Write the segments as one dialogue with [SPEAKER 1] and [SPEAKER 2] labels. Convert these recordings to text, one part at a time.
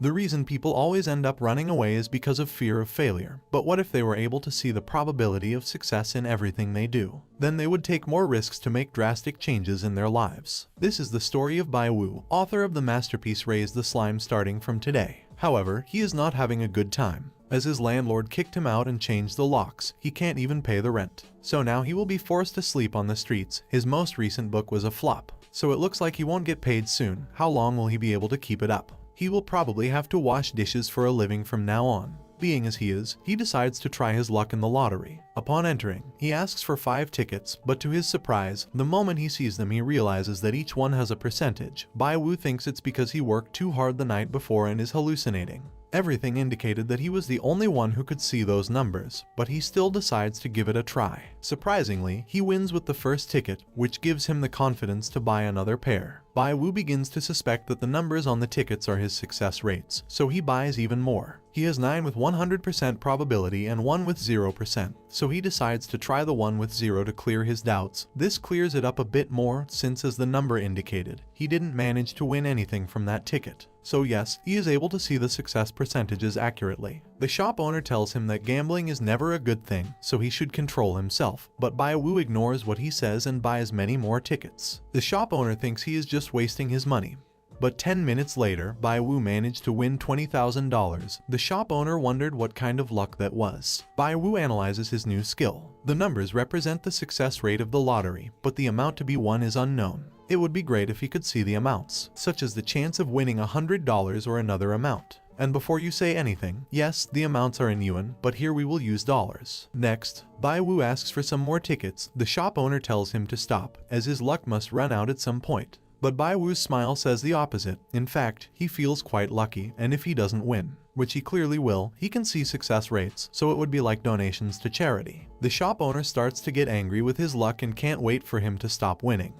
[SPEAKER 1] The reason people always end up running away is because of fear of failure. But what if they were able to see the probability of success in everything they do? Then they would take more risks to make drastic changes in their lives. This is the story of Bai Wu, author of the masterpiece Raise the Slime starting from today. However, he is not having a good time. As his landlord kicked him out and changed the locks, he can't even pay the rent. So now he will be forced to sleep on the streets. His most recent book was a flop, so it looks like he won't get paid soon. How long will he be able to keep it up? He will probably have to wash dishes for a living from now on. Being as he is, he decides to try his luck in the lottery. Upon entering, he asks for 5 tickets, but to his surprise, the moment he sees them he realizes that each one has a percentage. Bai Wu thinks it's because he worked too hard the night before and is hallucinating. Everything indicated that he was the only one who could see those numbers, but he still decides to give it a try. Surprisingly, he wins with the first ticket, which gives him the confidence to buy another pair. Bai Wu begins to suspect that the numbers on the tickets are his success rates, so he buys even more. He has 9 with 100% probability and 1 with 0%, so he decides to try the one with 0 to clear his doubts. This clears it up a bit more since, as the number indicated, he didn't manage to win anything from that ticket. So yes, he is able to see the success percentages accurately. The shop owner tells him that gambling is never a good thing, so he should control himself, but Bai Wu ignores what he says and buys many more tickets. The shop owner thinks he is just wasting his money. But 10 minutes later, Bai Wu managed to win $20,000. The shop owner wondered what kind of luck that was. Bai Wu analyzes his new skill. The numbers represent the success rate of the lottery, but the amount to be won is unknown. It would be great if he could see the amounts, such as the chance of winning $100 or another amount. And before you say anything, yes, the amounts are in yuan, but here we will use dollars. Next, Bai Wu asks for some more tickets. The shop owner tells him to stop, as his luck must run out at some point. But Bai Wu's smile says the opposite. In fact, he feels quite lucky, and if he doesn't win, which he clearly will, he can see success rates, so it would be like donations to charity. The shop owner starts to get angry with his luck and can't wait for him to stop winning.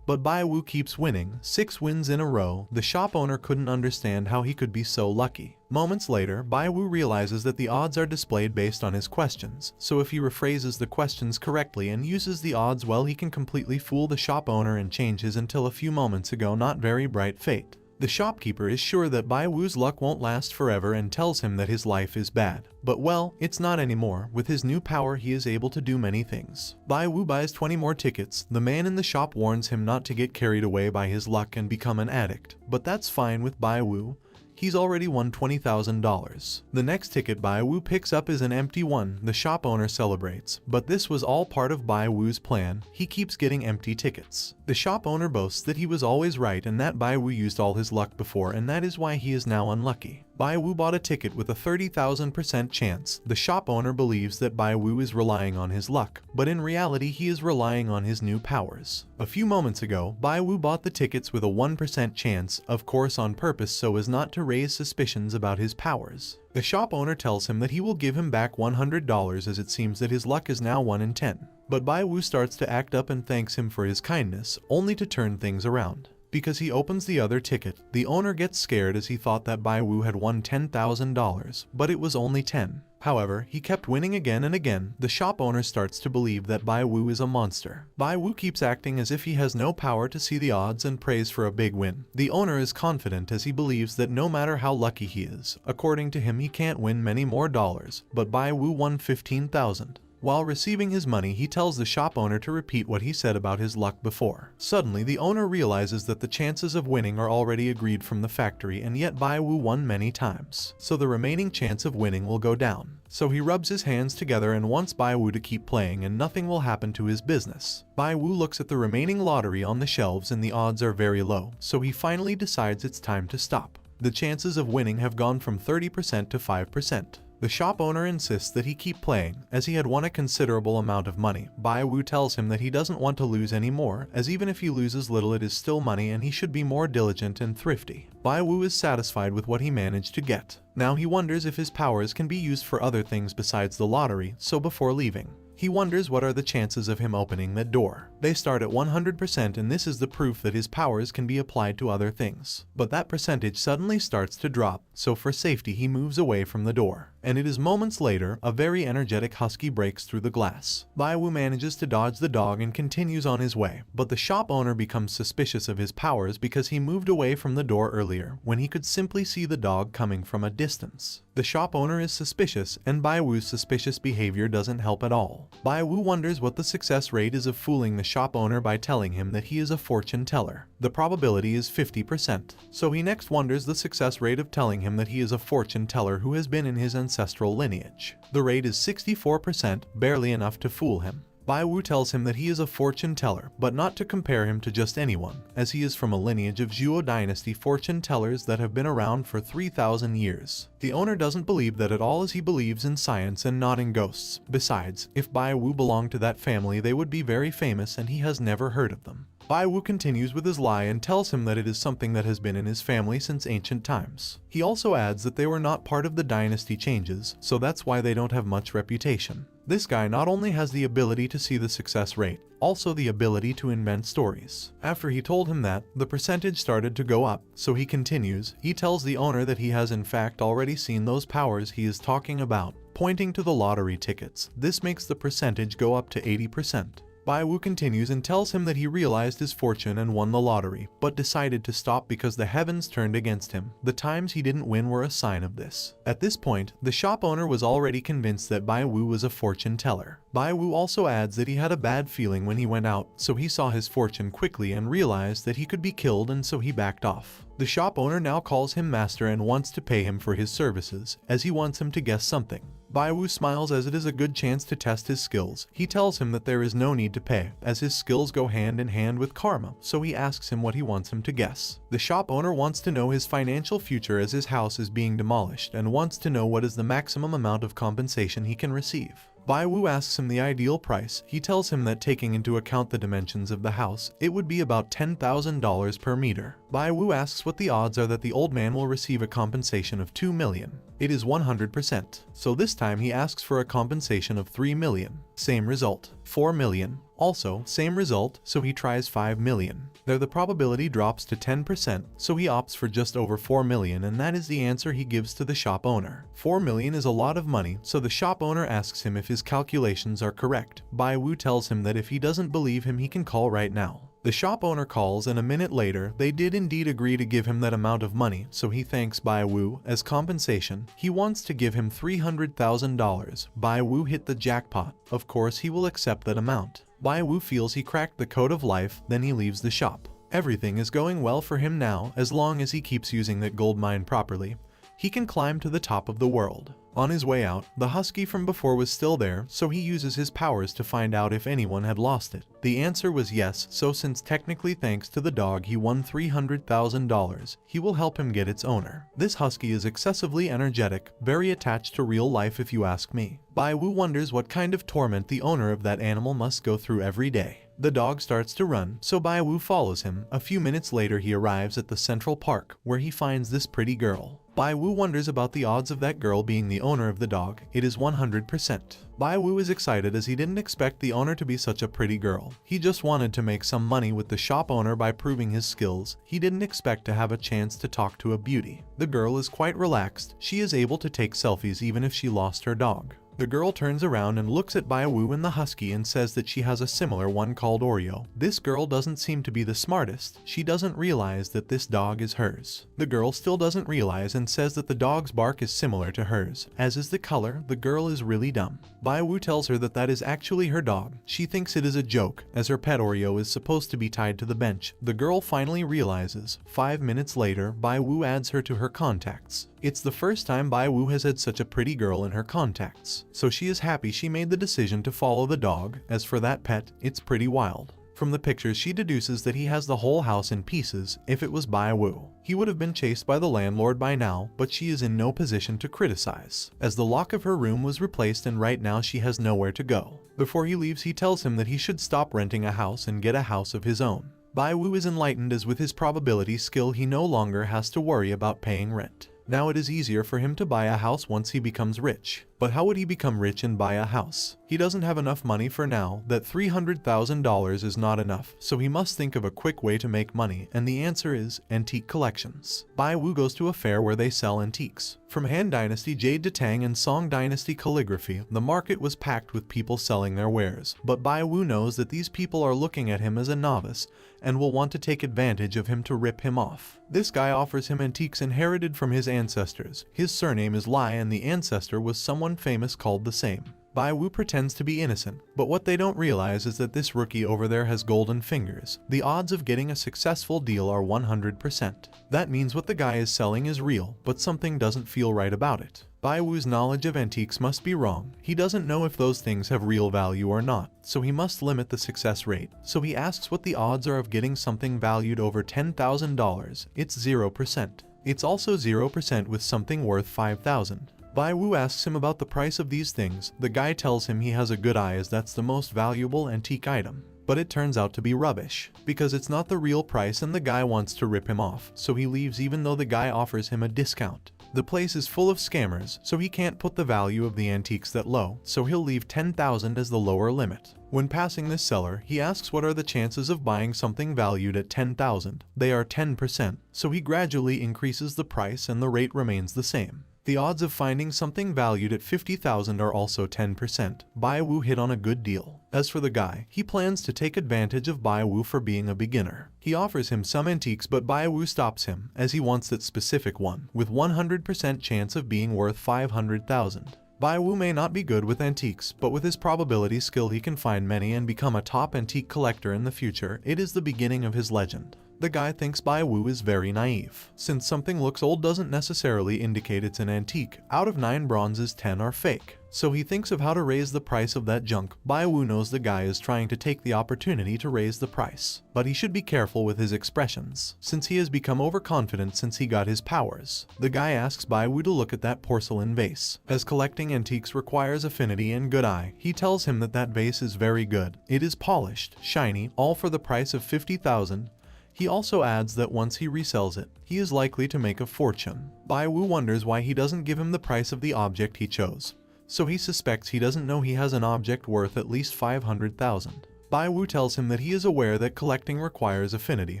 [SPEAKER 1] But Bai Wu keeps winning, 6 wins in a row. The shop owner couldn't understand how he could be so lucky. Moments later, Bai Wu realizes that the odds are displayed based on his questions, so if he rephrases the questions correctly and uses the odds well, he can completely fool the shop owner and change his until a few moments ago not very bright fate. The shopkeeper is sure that Bai Wu's luck won't last forever and tells him that his life is bad. But well, it's not anymore. With his new power he is able to do many things. Bai Wu buys 20 more tickets. The man in the shop warns him not to get carried away by his luck and become an addict. But that's fine with Bai Wu. He's already won $20,000. The next ticket Bai Wu picks up is an empty one. The shop owner celebrates, but this was all part of Bai Wu's plan. He keeps getting empty tickets. The shop owner boasts that he was always right and that Bai Wu used all his luck before, and that is why he is now unlucky. Bai Wu bought a ticket with a 30,000% chance. The shop owner believes that Bai Wu is relying on his luck, but in reality he is relying on his new powers. A few moments ago, Bai Wu bought the tickets with a 1% chance, of course on purpose so as not to raise suspicions about his powers. The shop owner tells him that he will give him back $100 as it seems that his luck is now 1 in 10. But Bai Wu starts to act up and thanks him for his kindness, only to turn things around. Because he opens the other ticket, the owner gets scared as he thought that Bai Wu had won $10,000, but it was only 10. However, he kept winning again and again. The shop owner starts to believe that Bai Wu is a monster. Bai Wu keeps acting as if he has no power to see the odds and prays for a big win. The owner is confident as he believes that no matter how lucky he is, according to him he can't win many more dollars, but Bai Wu won 15,000. While receiving his money, he tells the shop owner to repeat what he said about his luck before. Suddenly, the owner realizes that the chances of winning are already agreed from the factory, and yet Bai Wu won many times, so the remaining chance of winning will go down. So he rubs his hands together and wants Bai Wu to keep playing and nothing will happen to his business. Bai Wu looks at the remaining lottery on the shelves and the odds are very low, so he finally decides it's time to stop. The chances of winning have gone from 30% to 5%. The shop owner insists that he keep playing, as he had won a considerable amount of money. Bai Wu tells him that he doesn't want to lose any more, as even if he loses little it is still money and he should be more diligent and thrifty. Bai Wu is satisfied with what he managed to get. Now he wonders if his powers can be used for other things besides the lottery, so before leaving, He wonders what are the chances of him opening that door. They start at 100%, and this is the proof that his powers can be applied to other things. But that percentage suddenly starts to drop, so for safety he moves away from the door. And it is moments later, a very energetic husky breaks through the glass. Baiwu manages to dodge the dog and continues on his way, but the shop owner becomes suspicious of his powers because he moved away from the door earlier when he could simply see the dog coming from a distance. The shop owner is suspicious, and Baiwu's suspicious behavior doesn't help at all. Baiwu wonders what the success rate is of fooling the shop owner by telling him that he is a fortune teller. The probability is 50%. So he next wonders the success rate of telling him that he is a fortune teller who has been in his ancestral lineage. The rate is 64%, barely enough to fool him. Baiwu tells him that he is a fortune teller, but not to compare him to just anyone, as he is from a lineage of Zhuo dynasty fortune tellers that have been around for 3,000 years. The owner doesn't believe that at all, as he believes in science and not in ghosts. Besides, if Baiwu belonged to that family, they would be very famous, and he has never heard of them. Baiwu continues with his lie and tells him that it is something that has been in his family since ancient times. He also adds that they were not part of the dynasty changes, so that's why they don't have much reputation. This guy not only has the ability to see the success rate, also the ability to invent stories. After he told him that, the percentage started to go up, so he continues. He tells the owner that he has in fact already seen those powers he is talking about, pointing to the lottery tickets. This makes the percentage go up to 80%. Baiwu continues and tells him that he realized his fortune and won the lottery, but decided to stop because the heavens turned against him. The times he didn't win were a sign of this. At this point, the shop owner was already convinced that Baiwu was a fortune teller. Baiwu also adds that he had a bad feeling when he went out, so he saw his fortune quickly and realized that he could be killed, and so he backed off. The shop owner now calls him master and wants to pay him for his services, as he wants him to guess something. Baiwu smiles as it is a good chance to test his skills. He tells him that there is no need to pay, as his skills go hand in hand with karma, so he asks him what he wants him to guess. The shop owner wants to know his financial future as his house is being demolished, and wants to know what is the maximum amount of compensation he can receive. Baiwu asks him the ideal price. He tells him that taking into account the dimensions of the house, it would be about $10,000 per meter. Baiwu asks what the odds are that the old man will receive a compensation of 2 million. It is 100%. So this time he asks for a compensation of 3 million. Same result. 4 million. Also, same result, so he tries 5 million. There the probability drops to 10%, so he opts for just over 4 million, and that is the answer he gives to the shop owner. 4 million is a lot of money, so the shop owner asks him if his calculations are correct. Baiwu tells him that if he doesn't believe him, he can call right now. The shop owner calls, and a minute later, they did indeed agree to give him that amount of money, so he thanks Baiwu. As compensation, he wants to give him $300,000. Baiwu hit the jackpot. Of course, he will accept that amount. Baiwu feels he cracked the code of life, then he leaves the shop. Everything is going well for him now, as long as he keeps using that gold mine properly. He can climb to the top of the world. On his way out, the husky from before was still there, so he uses his powers to find out if anyone had lost it. The answer was yes, so since technically thanks to the dog he won $300,000, he will help him get its owner. This husky is excessively energetic, very attached to real life if you ask me. Baiwu wonders what kind of torment the owner of that animal must go through every day. The dog starts to run, so Baiwu follows him. A few minutes later he arrives at the Central Park, where he finds this pretty girl. Baiwu wonders about the odds of that girl being the owner of the dog. It is 100%. Baiwu is excited as he didn't expect the owner to be such a pretty girl. He just wanted to make some money with the shop owner by proving his skills. He didn't expect to have a chance to talk to a beauty. The girl is quite relaxed. She is able to take selfies even if she lost her dog. The girl turns around and looks at Baiwu and the husky and says that she has a similar one called Oreo. This girl doesn't seem to be the smartest. She doesn't realize that this dog is hers. The girl still doesn't realize and says that the dog's bark is similar to hers, as is the color. The girl is really dumb. Baiwu tells her that that is actually her dog. She thinks it is a joke, as her pet Oreo is supposed to be tied to the bench. The girl finally realizes. 5 minutes later, Baiwu adds her to her contacts. It's the first time Baiwu has had such a pretty girl in her contacts, so she is happy she made the decision to follow the dog. As for that pet, it's pretty wild. From the pictures she deduces that he has the whole house in pieces. If it was Baiwu, he would have been chased by the landlord by now, but she is in no position to criticize, as the lock of her room was replaced and right now she has nowhere to go. Before he leaves he tells him that he should stop renting a house and get a house of his own. Baiwu is enlightened as with his probability skill he no longer has to worry about paying rent. Now it is easier for him to buy a house once he becomes rich. But how would he become rich and buy a house? He doesn't have enough money for now. That $300,000 is not enough, so he must think of a quick way to make money, and the answer is antique collections. Bai Wu goes to a fair where they sell antiques. From Han Dynasty jade to Tang and Song Dynasty calligraphy, the market was packed with people selling their wares. But Bai Wu knows that these people are looking at him as a novice and will want to take advantage of him to rip him off. This guy offers him antiques inherited from his ancestors. His surname is Lai and the ancestor was someone famous called the same. Bai Wu pretends to be innocent, but what they don't realize is that this rookie over there has golden fingers. The odds of getting a successful deal are 100%. That means what the guy is selling is real, but something doesn't feel right about it. Bai Wu's knowledge of antiques must be wrong. He doesn't know if those things have real value or not, so he must limit the success rate. So he asks what the odds are of getting something valued over $10,000. It's 0%. It's also 0% with something worth $5,000. Bai Wu asks him about the price of these things. The guy tells him he has a good eye as that's the most valuable antique item. But it turns out to be rubbish, because it's not the real price and the guy wants to rip him off, so he leaves even though the guy offers him a discount. The place is full of scammers, so he can't put the value of the antiques that low, so he'll leave 10,000 as the lower limit. When passing this seller, he asks what are the chances of buying something valued at 10,000. They are 10%, so he gradually increases the price and the rate remains the same. The odds of finding something valued at 50,000 are also 10%. Bai Wu hit on a good deal. As for the guy, he plans to take advantage of Bai Wu for being a beginner. He offers him some antiques but Bai Wu stops him, as he wants that specific one, with 100% chance of being worth 500,000. Bai Wu may not be good with antiques, but with his probability skill he can find many and become a top antique collector in the future. It is the beginning of his legend. The guy thinks Bai Wu is very naive. Since something looks old doesn't necessarily indicate it's an antique. Out of 9 bronzes, 10 are fake. So he thinks of how to raise the price of that junk. Bai Wu knows the guy is trying to take the opportunity to raise the price. But he should be careful with his expressions, since he has become overconfident since he got his powers. The guy asks Bai Wu to look at that porcelain vase. As collecting antiques requires affinity and good eye, he tells him that that vase is very good. It is polished, shiny, all for the price of 50,000. He also adds that once he resells it, he is likely to make a fortune. Bai Wu wonders why he doesn't give him the price of the object he chose. So he suspects he doesn't know he has an object worth at least 500,000. Bai Wu tells him that he is aware that collecting requires affinity,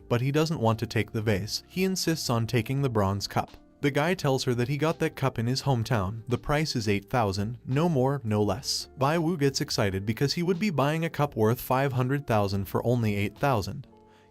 [SPEAKER 1] but he doesn't want to take the vase. He insists on taking the bronze cup. The guy tells her that he got that cup in his hometown. The price is 8,000, no more, no less. Bai Wu gets excited because he would be buying a cup worth 500,000 for only 8,000.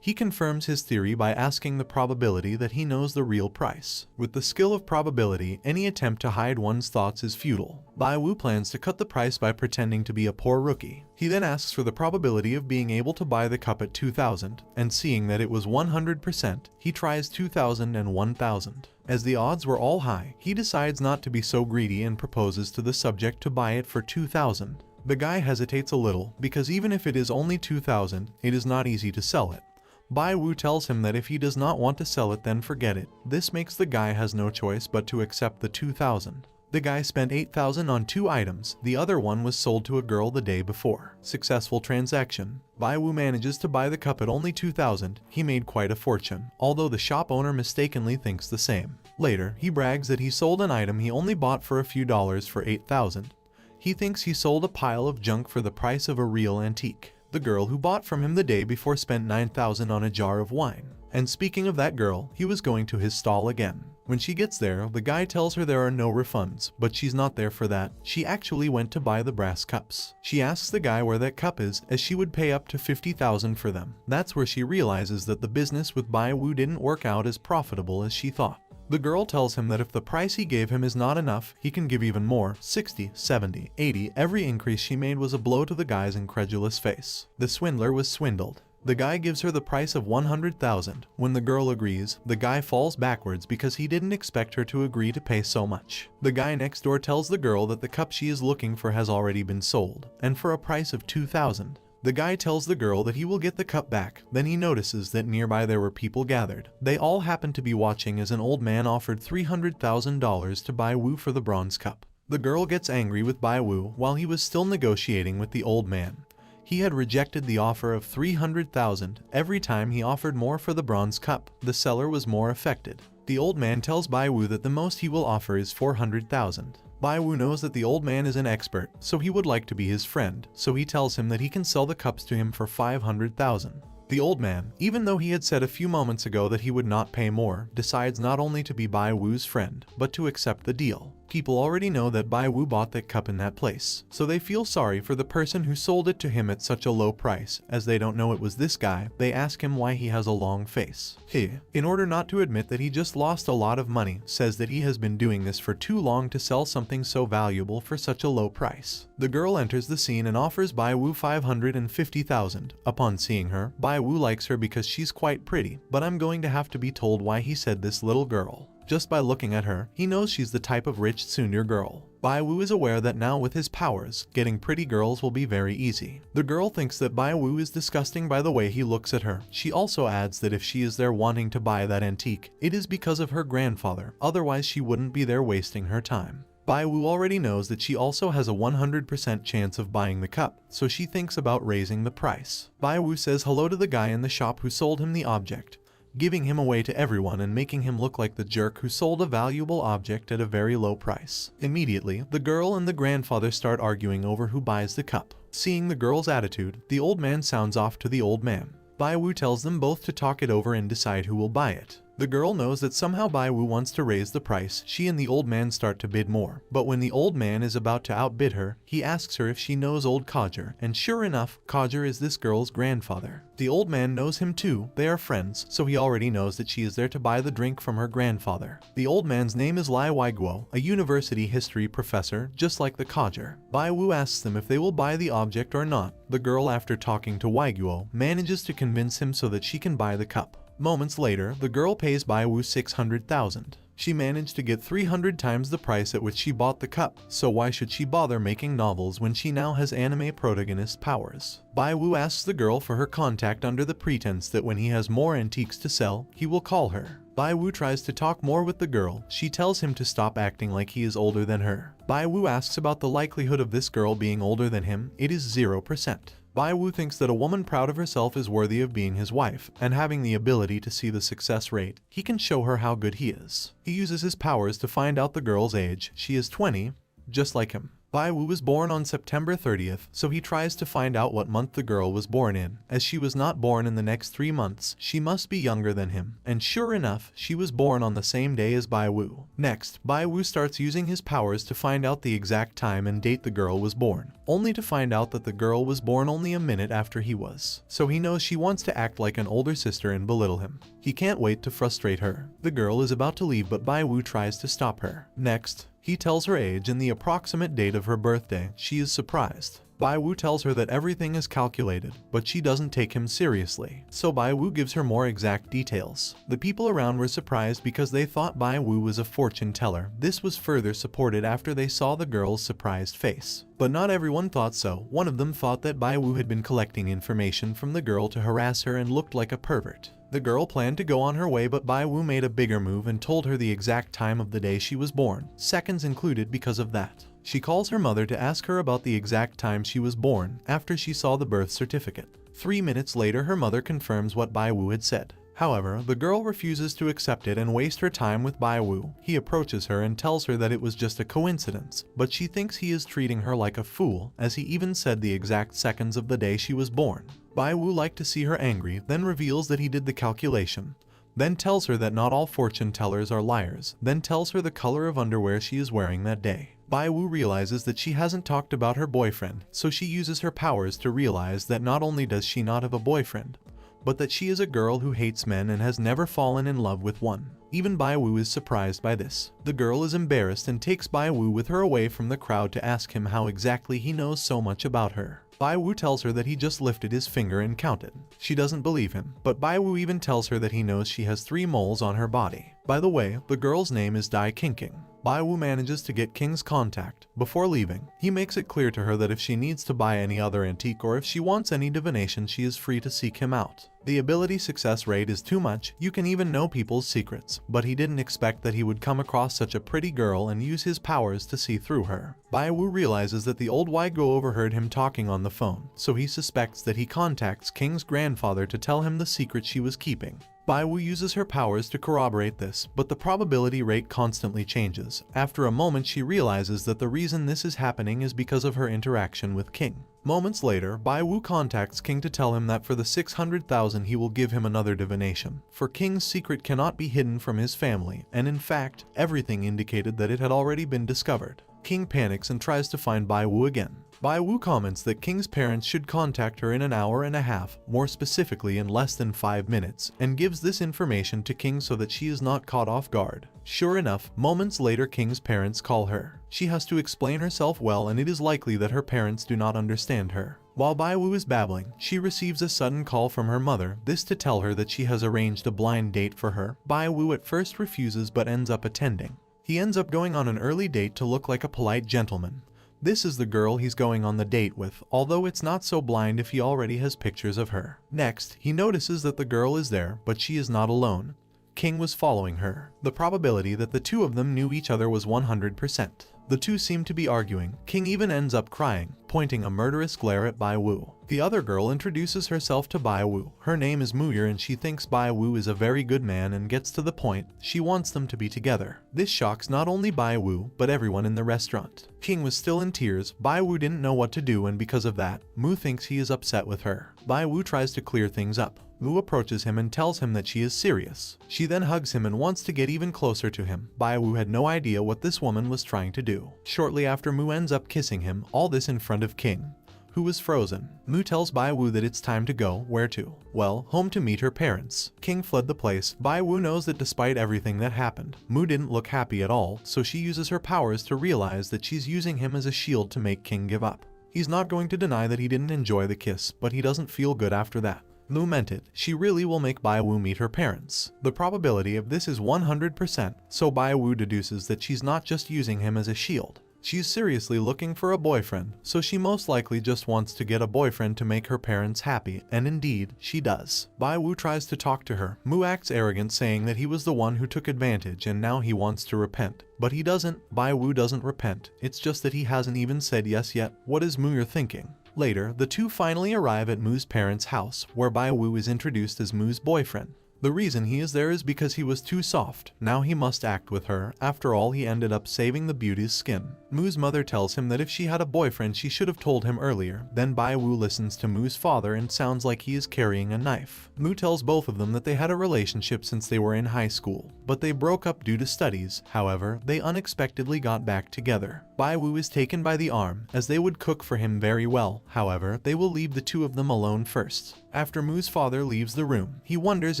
[SPEAKER 1] He confirms his theory by asking the probability that he knows the real price. With the skill of probability, any attempt to hide one's thoughts is futile. Bai Wu plans to cut the price by pretending to be a poor rookie. He then asks for the probability of being able to buy the cup at 2,000, and seeing that it was 100%, he tries 2,000 and 1,000. As the odds were all high, he decides not to be so greedy and proposes to the subject to buy it for 2,000. The guy hesitates a little, because even if it is only 2,000, it is not easy to sell it. Bai Wu tells him that if he does not want to sell it then forget it. This makes the guy has no choice but to accept the 2,000. The guy spent 8,000 on 2 items, the other one was sold to a girl the day before. Successful transaction. Bai Wu manages to buy the cup at only 2,000, he made quite a fortune, although the shop owner mistakenly thinks the same. Later, he brags that he sold an item he only bought for a few dollars for 8,000. He thinks he sold a pile of junk for the price of a real antique. The girl who bought from him the day before spent 9,000 on a jar of wine. And speaking of that girl, he was going to his stall again. When she gets there, the guy tells her there are no refunds, but she's not there for that. She actually went to buy the brass cups. She asks the guy where that cup is, as she would pay up to 50,000 for them. That's where she realizes that the business with Bai Wu didn't work out as profitable as she thought. The girl tells him that if the price he gave him is not enough, he can give even more, 60, 70, 80. Every increase she made was a blow to the guy's incredulous face. The swindler was swindled. The guy gives her the price of 100,000. When the girl agrees, the guy falls backwards because he didn't expect her to agree to pay so much. The guy next door tells the girl that the cup she is looking for has already been sold, and for a price of 2,000. The guy tells the girl that he will get the cup back, then he notices that nearby there were people gathered. They all happen to be watching as an old man offered $300,000 to Bai Wu for the bronze cup. The girl gets angry with Bai Wu while he was still negotiating with the old man. He had rejected the offer of 300,000. Every time he offered more for the bronze cup, the seller was more affected. The old man tells Bai Wu that the most he will offer is 400,000. Bai Wu knows that the old man is an expert, so he would like to be his friend, so he tells him that he can sell the cups to him for 500,000. The old man, even though he had said a few moments ago that he would not pay more, decides not only to be Bai Wu's friend, but to accept the deal. People already know that Bai Wu bought that cup in that place, so they feel sorry for the person who sold it to him at such a low price. As they don't know it was this guy, they ask him why he has a long face. He, in order not to admit that he just lost a lot of money, says that he has been doing this for too long to sell something so valuable for such a low price. The girl enters the scene and offers Bai Wu 550,000. Upon seeing her, Bai Wu likes her because she's quite pretty, but I'm going to have to be told why he said this little girl. Just by looking at her, he knows she's the type of rich senior girl. Bai Wu is aware that now with his powers, getting pretty girls will be very easy. The girl thinks that Bai Wu is disgusting by the way he looks at her. She also adds that if she is there wanting to buy that antique, it is because of her grandfather, otherwise she wouldn't be there wasting her time. Bai Wu already knows that she also has a 100% chance of buying the cup, so she thinks about raising the price. Bai Wu says hello to the guy in the shop who sold him the object, giving him away to everyone and making him look like the jerk who sold a valuable object at a very low price. Immediately, the girl and the grandfather start arguing over who buys the cup. Seeing the girl's attitude, the old man sounds off to the old man. Bai Wu tells them both to talk it over and decide who will buy it. The girl knows that somehow Bai Wu wants to raise the price. She and the old man start to bid more, but when the old man is about to outbid her, he asks her if she knows old Codger, and sure enough, Codger is this girl's grandfather. The old man knows him too, they are friends, so he already knows that she is there to buy the drink from her grandfather. The old man's name is Lai Weiguo, a university history professor, just like the Codger. Bai Wu asks them if they will buy the object or not. The girl, after talking to Weiguo, manages to convince him so that she can buy the cup. Moments later, the girl pays Bai Wu 600,000. She managed to get 300 times the price at which she bought the cup, so why should she bother making novels when she now has anime protagonist powers? Bai Wu asks the girl for her contact under the pretense that when he has more antiques to sell, he will call her. Bai Wu tries to talk more with the girl. She tells him to stop acting like he is older than her. Bai Wu asks about the likelihood of this girl being older than him. It is 0%. Bai Wu thinks that a woman proud of herself is worthy of being his wife, and having the ability to see the success rate, he can show her how good he is. He uses his powers to find out the girl's age. She is 20, just like him. Bai Wu was born on September 30th, so he tries to find out what month the girl was born in. As she was not born in the next 3 months, she must be younger than him. And sure enough, she was born on the same day as Bai Wu. Next, Bai Wu starts using his powers to find out the exact time and date the girl was born, only to find out that the girl was born only a minute after he was. So he knows she wants to act like an older sister and belittle him. He can't wait to frustrate her. The girl is about to leave, but Bai Wu tries to stop her. Next, he tells her age and the approximate date of her birthday. She is surprised. Bai Wu tells her that everything is calculated, but she doesn't take him seriously. So Bai Wu gives her more exact details. The people around were surprised because they thought Bai Wu was a fortune teller. This was further supported after they saw the girl's surprised face. But not everyone thought so. One of them thought that Bai Wu had been collecting information from the girl to harass her and looked like a pervert. The girl planned to go on her way, but Bai Wu made a bigger move and told her the exact time of the day she was born, seconds included because of that. She calls her mother to ask her about the exact time she was born after she saw the birth certificate. 3 minutes later, her mother confirms what Bai Wu had said. However, the girl refuses to accept it and waste her time with Bai Wu. He approaches her and tells her that it was just a coincidence, but she thinks he is treating her like a fool, as he even said the exact seconds of the day she was born. Bai Wu liked to see her angry, then reveals that he did the calculation. Then tells her that not all fortune tellers are liars, then tells her the color of underwear she is wearing that day. Bai Wu realizes that she hasn't talked about her boyfriend, so she uses her powers to realize that not only does she not have a boyfriend, but that she is a girl who hates men and has never fallen in love with one. Even Bai Wu is surprised by this. The girl is embarrassed and takes Bai Wu with her away from the crowd to ask him how exactly he knows so much about her. Bai Wu tells her that he just lifted his finger and counted. She doesn't believe him, but Bai Wu even tells her that he knows she has 3 moles on her body. By the way, the girl's name is Dai Kinking. Bai Wu manages to get King's contact. Before leaving, he makes it clear to her that if she needs to buy any other antique or if she wants any divination, she is free to seek him out. The ability success rate is too much. You can even know people's secrets, but he didn't expect that he would come across such a pretty girl and use his powers to see through her. Bai Wu realizes that the old Weiguo overheard him talking on the phone, so he suspects that he contacts King's grandfather to tell him the secret she was keeping. Bai Wu uses her powers to corroborate this, but the probability rate constantly changes. After a moment she realizes that the reason this is happening is because of her interaction with King. Moments later, Bai Wu contacts King to tell him that for the 600,000 he will give him another divination. For King's secret cannot be hidden from his family, and in fact, everything indicated that it had already been discovered. King panics and tries to find Bai Wu again. Bai Wu comments that King's parents should contact her in an hour and a half, more specifically in less than 5 minutes, and gives this information to King so that she is not caught off guard. Sure enough, moments later King's parents call her. She has to explain herself well, and it is likely that her parents do not understand her. While Bai Wu is babbling, she receives a sudden call from her mother, this to tell her that she has arranged a blind date for her. Bai Wu at first refuses but ends up attending. He ends up going on an early date to look like a polite gentleman. This is the girl he's going on the date with, although it's not so blind if he already has pictures of her. Next, he notices that the girl is there, but she is not alone. King was following her. The probability that the two of them knew each other was 100%. The two seem to be arguing. King even ends up crying, pointing a murderous glare at Bai Wu. The other girl introduces herself to Bai Wu. Her name is Muir and she thinks Bai Wu is a very good man and gets to the point. She wants them to be together. This shocks not only Bai Wu, but everyone in the restaurant. King was still in tears. Bai Wu didn't know what to do, and because of that, Mu thinks he is upset with her. Bai Wu tries to clear things up. Mu approaches him and tells him that she is serious. She then hugs him and wants to get even closer to him. Bai Wu had no idea what this woman was trying to do. Shortly after, Mu ends up kissing him, all this in front of King, who was frozen. Mu tells Bai Wu that it's time to go. Where to? Well, home to meet her parents. King fled the place. Bai Wu knows that despite everything that happened, Mu didn't look happy at all, so she uses her powers to realize that she's using him as a shield to make King give up. He's not going to deny that he didn't enjoy the kiss, but he doesn't feel good after that. Mu meant it. She really will make Bai Wu meet her parents. The probability of this is 100%, so Bai Wu deduces that she's not just using him as a shield. She's seriously looking for a boyfriend, so she most likely just wants to get a boyfriend to make her parents happy, and indeed, she does. Bai Wu tries to talk to her. Mu acts arrogant, saying that he was the one who took advantage and now he wants to repent. But he doesn't. Bai Wu doesn't repent. It's just that he hasn't even said yes yet. What is Mu thinking? Later, the two finally arrive at Mu's parents' house, where Bai Wu is introduced as Mu's boyfriend. The reason he is there is because he was too soft. Now he must act with her. After all, he ended up saving the beauty's skin. Mu's mother tells him that if she had a boyfriend she should have told him earlier. Then Bai Wu listens to Mu's father and sounds like he is carrying a knife. Mu tells both of them that they had a relationship since they were in high school, but they broke up due to studies. However, they unexpectedly got back together. Bai Wu is taken by the arm, as they would cook for him very well. However, they will leave the two of them alone first. After Mu's father leaves the room, he wonders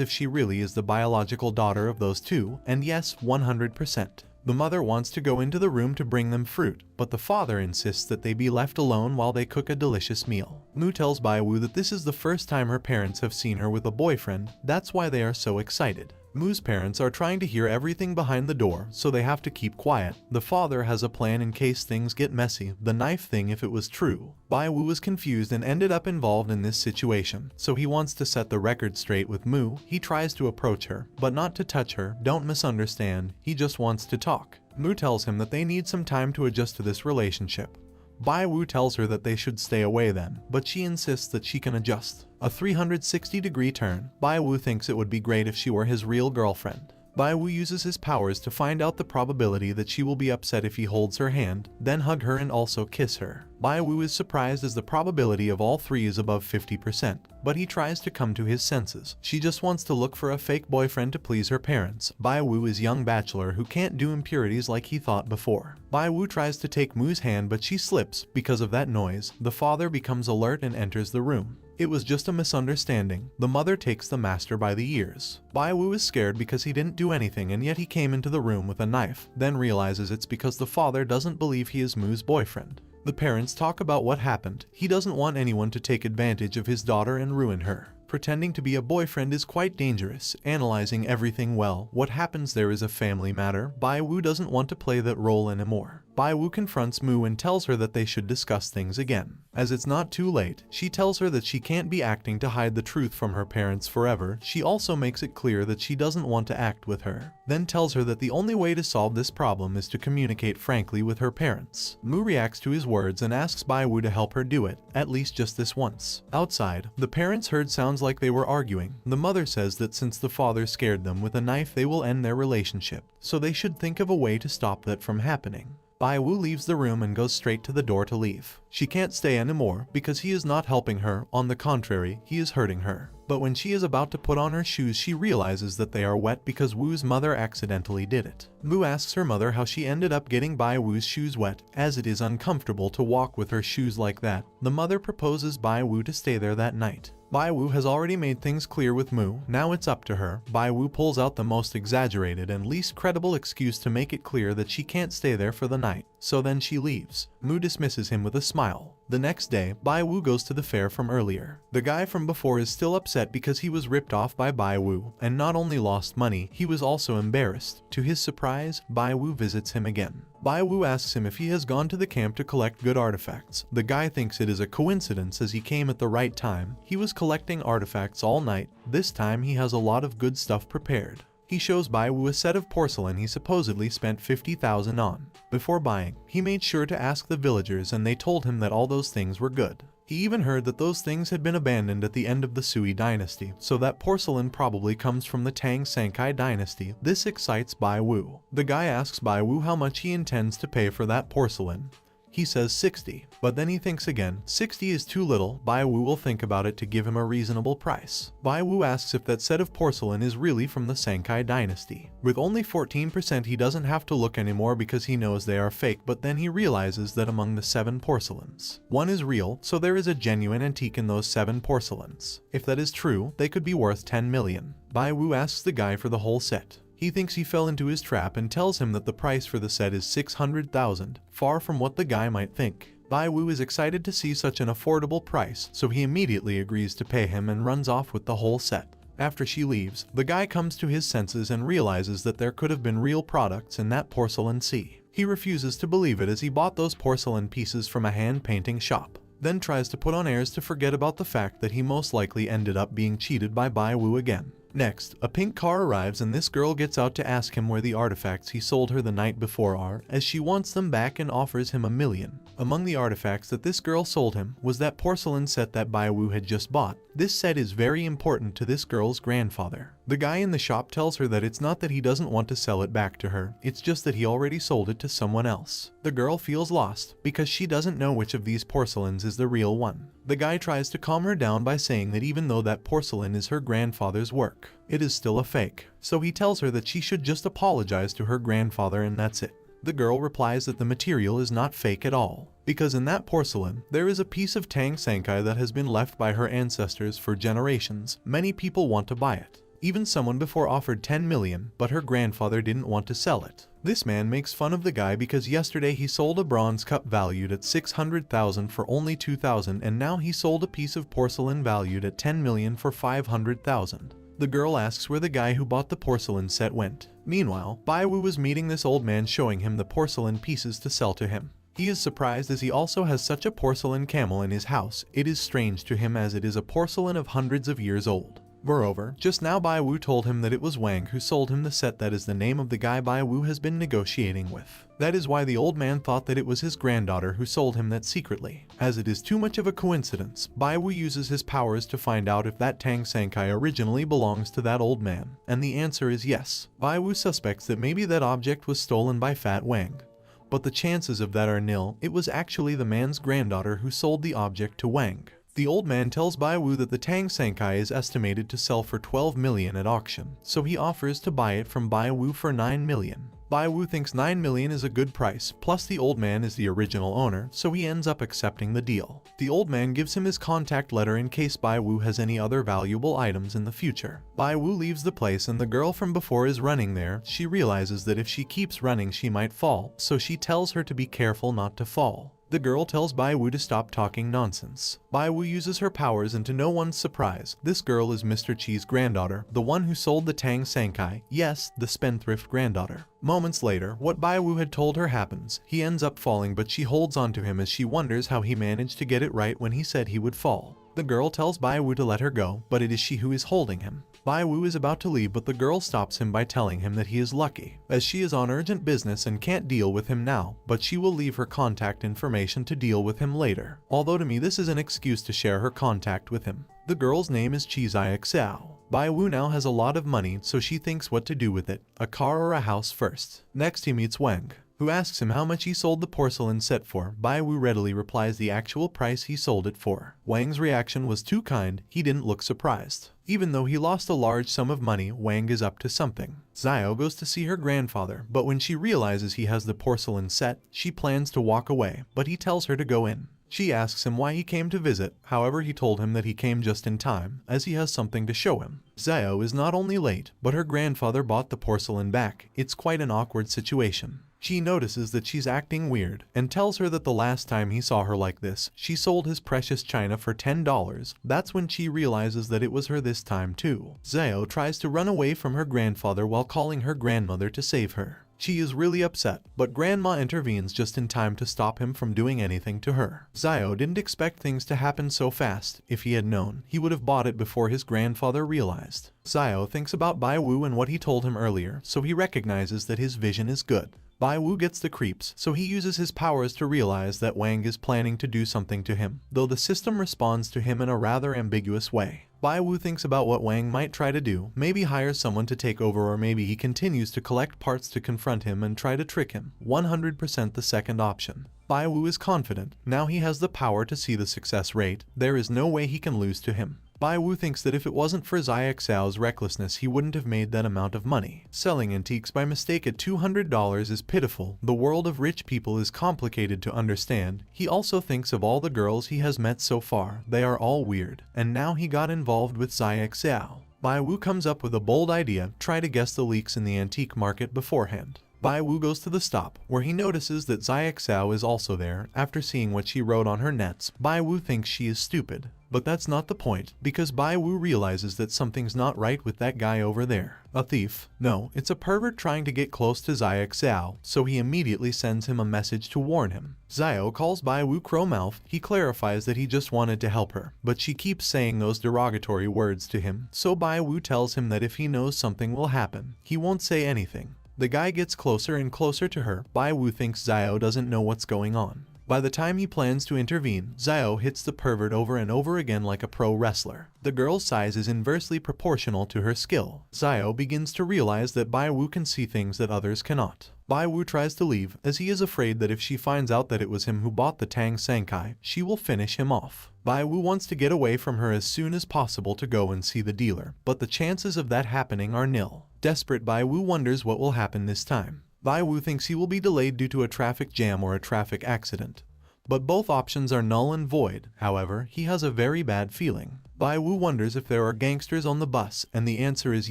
[SPEAKER 1] if she really is the biological daughter of those two, and yes, 100%. The mother wants to go into the room to bring them fruit, but the father insists that they be left alone while they cook a delicious meal. Mu tells Bai Wu that this is the first time her parents have seen her with a boyfriend. That's why they are so excited. Mu's parents are trying to hear everything behind the door, so they have to keep quiet. The father has a plan in case things get messy, the knife thing if it was true. Bai Wu was confused and ended up involved in this situation, so he wants to set the record straight with Mu. He tries to approach her, but not to touch her. Don't misunderstand, he just wants to talk. Mu tells him that they need some time to adjust to this relationship. Bai Wu tells her that they should stay away then, but she insists that she can adjust. A 360-degree turn. Bai Wu thinks it would be great if she were his real girlfriend. Bai Wu uses his powers to find out the probability that she will be upset if he holds her hand, then hug her and also kiss her. Bai Wu is surprised as the probability of all three is above 50%, but he tries to come to his senses. She just wants to look for a fake boyfriend to please her parents. Bai Wu is a young bachelor who can't do impurities like he thought before. Bai Wu tries to take Mu's hand, but she slips. Because of that noise, the father becomes alert and enters the room. It was just a misunderstanding. The mother takes the master by the ears. Bai Wu is scared because he didn't do anything, and yet he came into the room with a knife, then realizes it's because the father doesn't believe he is Mu's boyfriend. The parents talk about what happened. He doesn't want anyone to take advantage of his daughter and ruin her. Pretending to be a boyfriend is quite dangerous. Analyzing everything well, what happens there is a family matter. Bai Wu doesn't want to play that role anymore. Bai Wu confronts Mu and tells her that they should discuss things again. As it's not too late, she tells her that she can't be acting to hide the truth from her parents forever. She also makes it clear that she doesn't want to act with her. then tells her that the only way to solve this problem is to communicate frankly with her parents. Mu reacts to his words and asks Bai Wu to help her do it, at least just this once. Outside, the parents heard sounds like they were arguing. The mother says that since the father scared them with a knife, they will end their relationship, so they should think of a way to stop that from happening. Bai Wu leaves the room and goes straight to the door to leave. She can't stay anymore because he is not helping her, on the contrary, he is hurting her. But when she is about to put on her shoes, she realizes that they are wet because Wu's mother accidentally did it. Mu asks her mother how she ended up getting Bai Wu's shoes wet, as it is uncomfortable to walk with her shoes like that. The mother proposes Bai Wu to stay there that night. Bai Wu has already made things clear with Mu, now it's up to her. Bai Wu pulls out the most exaggerated and least credible excuse to make it clear that she can't stay there for the night, so then she leaves. Mu dismisses him with a smile. The next day, Bai Wu goes to the fair from earlier. The guy from before is still upset because he was ripped off by Bai Wu, and not only lost money, he was also embarrassed. To his surprise, Bai Wu visits him again. Bai Wu asks him if he has gone to the camp to collect good artifacts. The guy thinks it is a coincidence as he came at the right time. He was collecting artifacts all night. This time he has a lot of good stuff prepared. He shows Bai Wu a set of porcelain he supposedly spent 50,000 on. Before buying, he made sure to ask the villagers and they told him that all those things were good. He even heard that those things had been abandoned at the end of the Sui dynasty, so that porcelain probably comes from the Tang Sankai dynasty. This excites Bai Wu. The guy asks Bai Wu how much he intends to pay for that porcelain. He says 60, but then he thinks again. 60 is too little. Bai Wu will think about it to give him a reasonable price. Bai Wu asks if that set of porcelain is really from the Sankai dynasty. With only 14%, he doesn't have to look anymore because he knows they are fake, but then he realizes that among the 7 porcelains, 1 is real, so there is a genuine antique in those 7 porcelains. If that is true, they could be worth 10 million. Bai Wu asks the guy for the whole set. He thinks he fell into his trap and tells him that the price for the set is 600,000, far from what the guy might think. Bai Wu is excited to see such an affordable price, so he immediately agrees to pay him and runs off with the whole set. After she leaves, the guy comes to his senses and realizes that there could have been real products in that porcelain sea. He refuses to believe it as he bought those porcelain pieces from a hand-painting shop, then tries to put on airs to forget about the fact that he most likely ended up being cheated by Bai Wu again. Next, a pink car arrives and this girl gets out to ask him where the artifacts he sold her the night before are, as she wants them back and offers him $1 million. Among the artifacts that this girl sold him was that porcelain set that Bai Wu had just bought. This set is very important to this girl's grandfather. The guy in the shop tells her that it's not that he doesn't want to sell it back to her, it's just that he already sold it to someone else. The girl feels lost because she doesn't know which of these porcelains is the real one. The guy tries to calm her down by saying that even though that porcelain is her grandfather's work, it is still a fake. So he tells her that she should just apologize to her grandfather and that's it. The girl replies that the material is not fake at all, because in that porcelain, there is a piece of Tang Sankai that has been left by her ancestors for generations. Many people want to buy it. Even someone before offered 10 million, but her grandfather didn't want to sell it. This man makes fun of the guy because yesterday he sold a bronze cup valued at 600,000 for only 2,000 and now he sold a piece of porcelain valued at 10 million for 500,000. The girl asks where the guy who bought the porcelain set went. Meanwhile, Bai Wu was meeting this old man showing him the porcelain pieces to sell to him. He is surprised as he also has such a porcelain camel in his house. It is strange to him as it is a porcelain of hundreds of years old. Moreover, just now Bai Wu told him that it was Wang who sold him the set. That is the name of the guy Bai Wu has been negotiating with. That is why the old man thought that it was his granddaughter who sold him that secretly. As it is too much of a coincidence, Bai Wu uses his powers to find out if that Tang Sankai originally belongs to that old man, and the answer is yes. Bai Wu suspects that maybe that object was stolen by Fat Wang, but the chances of that are nil. It was actually the man's granddaughter who sold the object to Wang. The old man tells Bai Wu that the Tang Sankai is estimated to sell for 12 million at auction, so he offers to buy it from Bai Wu for 9 million. Bai Wu thinks 9 million is a good price, plus the old man is the original owner, so he ends up accepting the deal. The old man gives him his contact letter in case Bai Wu has any other valuable items in the future. Bai Wu leaves the place and the girl from before is running there. She realizes that if she keeps running she might fall, so she tells her to be careful not to fall. The girl tells Bai Wu to stop talking nonsense. Bai Wu uses her powers and to no one's surprise, this girl is Mr. Chi's granddaughter, the one who sold the Tang Sankai, yes, the spendthrift granddaughter. Moments later, what Bai Wu had told her happens. He ends up falling but she holds on to him as she wonders how he managed to get it right when he said he would fall. The girl tells Bai Wu to let her go, but it is she who is holding him. Bai Wu is about to leave, but the girl stops him by telling him that he is lucky, as she is on urgent business and can't deal with him now, but she will leave her contact information to deal with him later. Although to me this is an excuse to share her contact with him. The girl's name is Chizai Xiao. Bai Wu now has a lot of money, so she thinks what to do with it, a car or a house first. Next he meets Wang, who asks him how much he sold the porcelain set for. Bai Wu readily replies the actual price he sold it for. Wang's reaction was too kind, he didn't look surprised. Even though he lost a large sum of money, Wang is up to something. Xiao goes to see her grandfather, but when she realizes he has the porcelain set, she plans to walk away, but he tells her to go in. She asks him why he came to visit, however he told him that he came just in time, as he has something to show him. Xiao is not only late, but her grandfather bought the porcelain back. It's quite an awkward situation. She notices that she's acting weird, and tells her that the last time he saw her like this, she sold his precious china for $10. That's when she realizes that it was her this time too. Xiao tries to run away from her grandfather while calling her grandmother to save her. She is really upset, but Grandma intervenes just in time to stop him from doing anything to her. Xiao didn't expect things to happen so fast. If he had known, he would have bought it before his grandfather realized. Xiao thinks about Bai Wu and what he told him earlier, so he recognizes that his vision is good. Bai Wu gets the creeps, so he uses his powers to realize that Wang is planning to do something to him, though the system responds to him in a rather ambiguous way. Bai Wu thinks about what Wang might try to do, maybe hire someone to take over, or maybe he continues to collect parts to confront him and try to trick him. 100% the second option. Bai Wu is confident, now he has the power to see the success rate, there is no way he can lose to him. Bai Wu thinks that if it wasn't for Zai Xiao's recklessness he wouldn't have made that amount of money. Selling antiques by mistake at $200 is pitiful, the world of rich people is complicated to understand. He also thinks of all the girls he has met so far, they are all weird, and now he got involved with Zai Xiao. Bai Wu comes up with a bold idea, try to guess the leaks in the antique market beforehand. Bai Wu goes to the stop, where he notices that Zai Xiao is also there. After seeing what she wrote on her nets, Bai Wu thinks she is stupid. But that's not the point, because Bai Wu realizes that something's not right with that guy over there. A thief? No, it's a pervert trying to get close to Zai Xiao, so he immediately sends him a message to warn him. Xiao calls Bai Wu Crow-mouth. He clarifies that he just wanted to help her, but she keeps saying those derogatory words to him, so Bai Wu tells him that if he knows something will happen, he won't say anything. The guy gets closer and closer to her. Bai Wu thinks Xiao doesn't know what's going on. By the time he plans to intervene, Xiao hits the pervert over and over again like a pro wrestler. The girl's size is inversely proportional to her skill. Xiao begins to realize that Bai Wu can see things that others cannot. Bai Wu tries to leave, as he is afraid that if she finds out that it was him who bought the Tang Sankai, she will finish him off. Bai Wu wants to get away from her as soon as possible to go and see the dealer, but the chances of that happening are nil. Desperate, Bai Wu wonders what will happen this time. Bai Wu thinks he will be delayed due to a traffic jam or a traffic accident. But both options are null and void. However, he has a very bad feeling. Bai Wu wonders if there are gangsters on the bus, and the answer is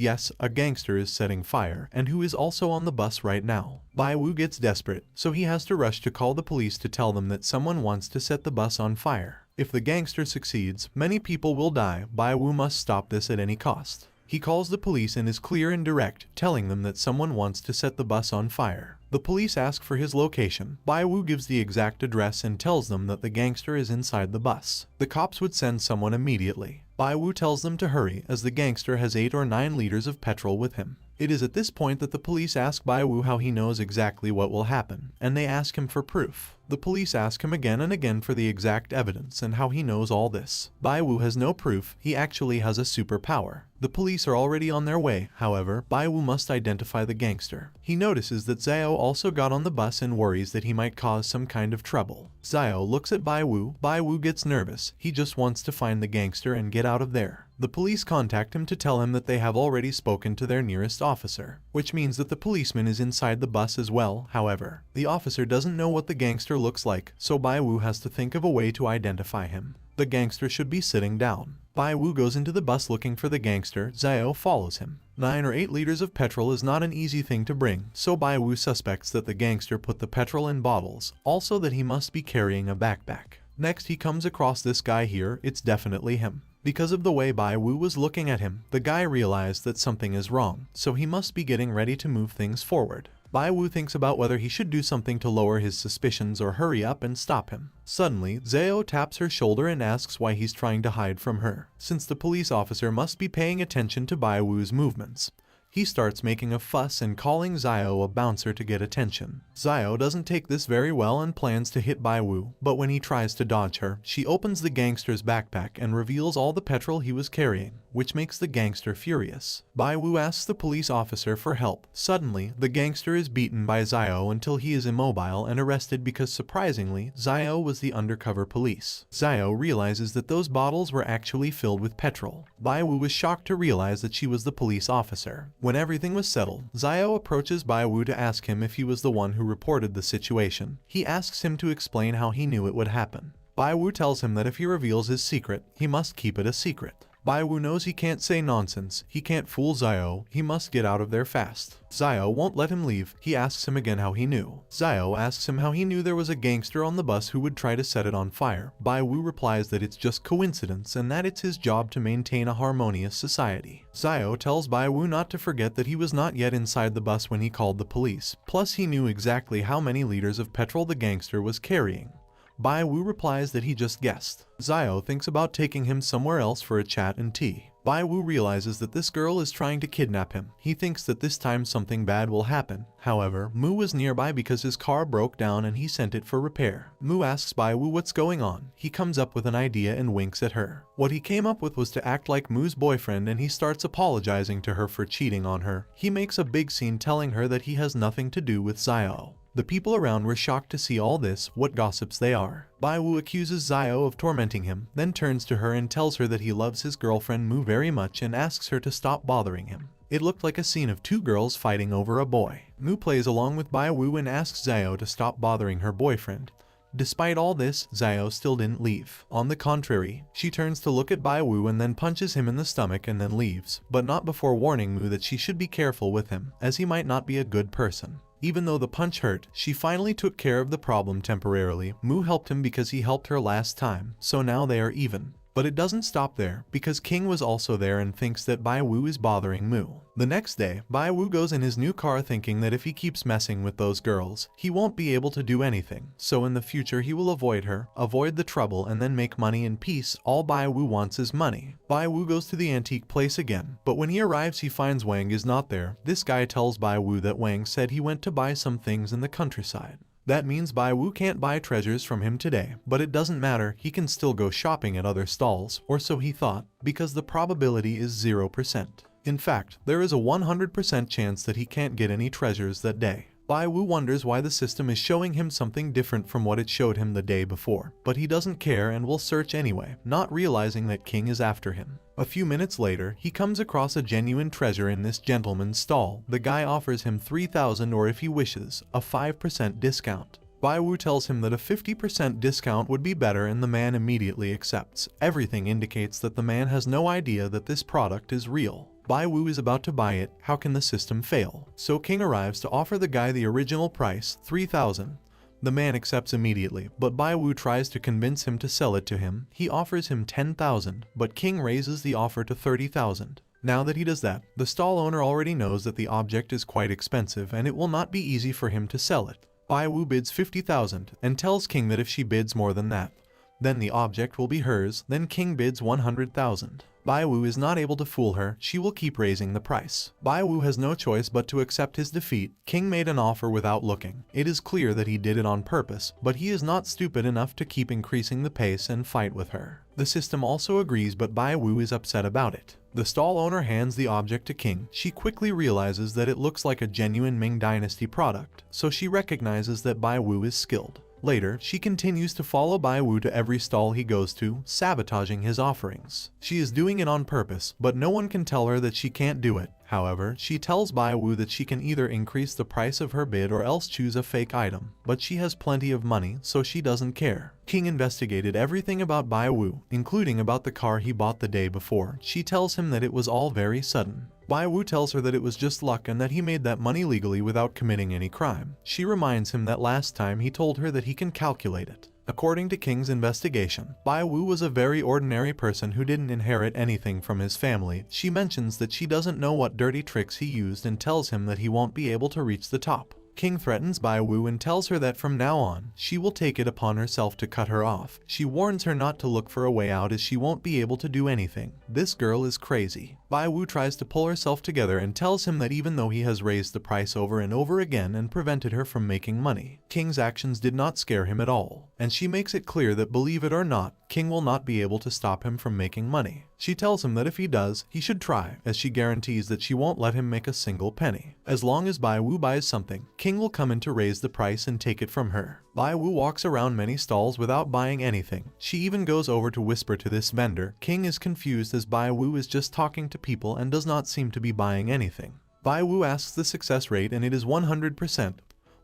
[SPEAKER 1] yes, a gangster is setting fire, and who is also on the bus right now. Bai Wu gets desperate, so he has to rush to call the police to tell them that someone wants to set the bus on fire. If the gangster succeeds, many people will die. Bai Wu must stop this at any cost. He calls the police and is clear and direct, telling them that someone wants to set the bus on fire. The police ask for his location. Bai Wu gives the exact address and tells them that the gangster is inside the bus. The cops would send someone immediately. Bai Wu tells them to hurry, as the gangster has 8 or 9 liters of petrol with him. It is at this point that the police ask Bai Wu how he knows exactly what will happen, and they ask him for proof. The police ask him again and again for the exact evidence and how he knows all this. Bai Wu has no proof, he actually has a superpower. The police are already on their way, however, Bai Wu must identify the gangster. He notices that Xiao also got on the bus and worries that he might cause some kind of trouble. Xiao looks at Bai Wu gets nervous, he just wants to find the gangster and get out of there. The police contact him to tell him that they have already spoken to their nearest officer, which means that the policeman is inside the bus as well. However, the officer doesn't know what the gangster looks like, so Bai Wu has to think of a way to identify him. The gangster should be sitting down. Bai Wu goes into the bus looking for the gangster. Xiao follows him. 9 or 8 liters of petrol is not an easy thing to bring, so Bai Wu suspects that the gangster put the petrol in bottles, also that he must be carrying a backpack. Next he comes across this guy here, it's definitely him. Because of the way Bai Wu was looking at him, the guy realized that something is wrong, so he must be getting ready to move things forward. Bai Wu thinks about whether he should do something to lower his suspicions or hurry up and stop him. Suddenly, Zhao taps her shoulder and asks why he's trying to hide from her, since the police officer must be paying attention to Bai Wu's movements. He starts making a fuss and calling Zhao a bouncer to get attention. Zhao doesn't take this very well and plans to hit Bai Wu, but when he tries to dodge her, she opens the gangster's backpack and reveals all the petrol he was carrying, which makes the gangster furious. Bai Wu asks the police officer for help. Suddenly, the gangster is beaten by Zhao until he is immobile and arrested because surprisingly, Zhao was the undercover police. Zhao realizes that those bottles were actually filled with petrol. Bai Wu was shocked to realize that she was the police officer. When everything was settled, Zhao approaches Bai Wu to ask him if he was the one who reported the situation. He asks him to explain how he knew it would happen. Bai Wu tells him that if he reveals his secret, he must keep it a secret. Bai Wu knows he can't say nonsense, he can't fool Zhao, he must get out of there fast. Zhao won't let him leave. He asks him again how he knew. Zhao asks him how he knew there was a gangster on the bus who would try to set it on fire. Bai Wu replies that it's just coincidence and that it's his job to maintain a harmonious society. Zhao tells Bai Wu not to forget that he was not yet inside the bus when he called the police, plus he knew exactly how many liters of petrol the gangster was carrying. Bai Wu replies that he just guessed. Zhao thinks about taking him somewhere else for a chat and tea. Bai Wu realizes that this girl is trying to kidnap him. He thinks that this time something bad will happen. However, Mu was nearby because his car broke down and he sent it for repair. Mu asks Bai Wu what's going on. He comes up with an idea and winks at her. What he came up with was to act like Mu's boyfriend and he starts apologizing to her for cheating on her. He makes a big scene telling her that he has nothing to do with Zhao. The people around were shocked to see all this, what gossips they are. Bai Wu accuses Zhao of tormenting him, then turns to her and tells her that he loves his girlfriend Mu very much and asks her to stop bothering him. It looked like a scene of two girls fighting over a boy. Mu plays along with Bai Wu and asks Zhao to stop bothering her boyfriend. Despite all this, Zhao still didn't leave. On the contrary, she turns to look at Bai Wu and then punches him in the stomach and then leaves, but not before warning Mu that she should be careful with him, as he might not be a good person. Even though the punch hurt, she finally took care of the problem temporarily. Mu helped him because he helped her last time, so now they are even. But it doesn't stop there, because King was also there and thinks that Bai Wu is bothering Mu. The next day, Bai Wu goes in his new car thinking that if he keeps messing with those girls, he won't be able to do anything, so in the future he will avoid her, avoid the trouble and then make money in peace. All Bai Wu wants is money. Bai Wu goes to the antique place again, but when he arrives he finds Wang is not there. This guy tells Bai Wu that Wang said he went to buy some things in the countryside. That means Bai Wu can't buy treasures from him today, but it doesn't matter, he can still go shopping at other stalls, or so he thought, because the probability is 0%. In fact, there is a 100% chance that he can't get any treasures that day. Bai Wu wonders why the system is showing him something different from what it showed him the day before, but he doesn't care and will search anyway, not realizing that King is after him. A few minutes later, he comes across a genuine treasure in this gentleman's stall. The guy offers him 3,000 or if he wishes, a 5% discount. Bai Wu tells him that a 50% discount would be better and the man immediately accepts. Everything indicates that the man has no idea that this product is real. Bai Wu is about to buy it. How can the system fail? So King arrives to offer the guy the original price, 3,000. The man accepts immediately, but Bai Wu tries to convince him to sell it to him. He offers him 10,000, but King raises the offer to 30,000. Now that he does that, the stall owner already knows that the object is quite expensive and it will not be easy for him to sell it. Bai Wu bids 50,000 and tells King that if she bids more than that, then the object will be hers. Then King bids 100,000. Bai Wu is not able to fool her, she will keep raising the price. Bai Wu has no choice but to accept his defeat. King made an offer without looking. It is clear that he did it on purpose, but he is not stupid enough to keep increasing the pace and fight with her. The system also agrees, but Bai Wu is upset about it. The stall owner hands the object to King. She quickly realizes that it looks like a genuine Ming Dynasty product, so she recognizes that Bai Wu is skilled. Later, she continues to follow Bai Wu to every stall he goes to, sabotaging his offerings. She is doing it on purpose, but no one can tell her that she can't do it. However, she tells Bai Wu that she can either increase the price of her bid or else choose a fake item, but she has plenty of money, so she doesn't care. King investigated everything about Bai Wu, including about the car he bought the day before. She tells him that it was all very sudden. Bai Wu tells her that it was just luck and that he made that money legally without committing any crime. She reminds him that last time he told her that he can calculate it. According to King's investigation, Bai Wu was a very ordinary person who didn't inherit anything from his family. She mentions that she doesn't know what dirty tricks he used and tells him that he won't be able to reach the top. King threatens Bai Wu and tells her that from now on, she will take it upon herself to cut her off. She warns her not to look for a way out as she won't be able to do anything. This girl is crazy. Bai Wu tries to pull herself together and tells him that even though he has raised the price over and over again and prevented her from making money, King's actions did not scare him at all. And she makes it clear that, believe it or not, King will not be able to stop him from making money. She tells him that if he does, he should try, as she guarantees that she won't let him make a single penny. As long as Bai Wu buys something, King will come in to raise the price and take it from her. Bai Wu walks around many stalls without buying anything. She even goes over to whisper to this vendor. King is confused as Bai Wu is just talking to people and does not seem to be buying anything. Bai Wu asks the success rate and it is 100%.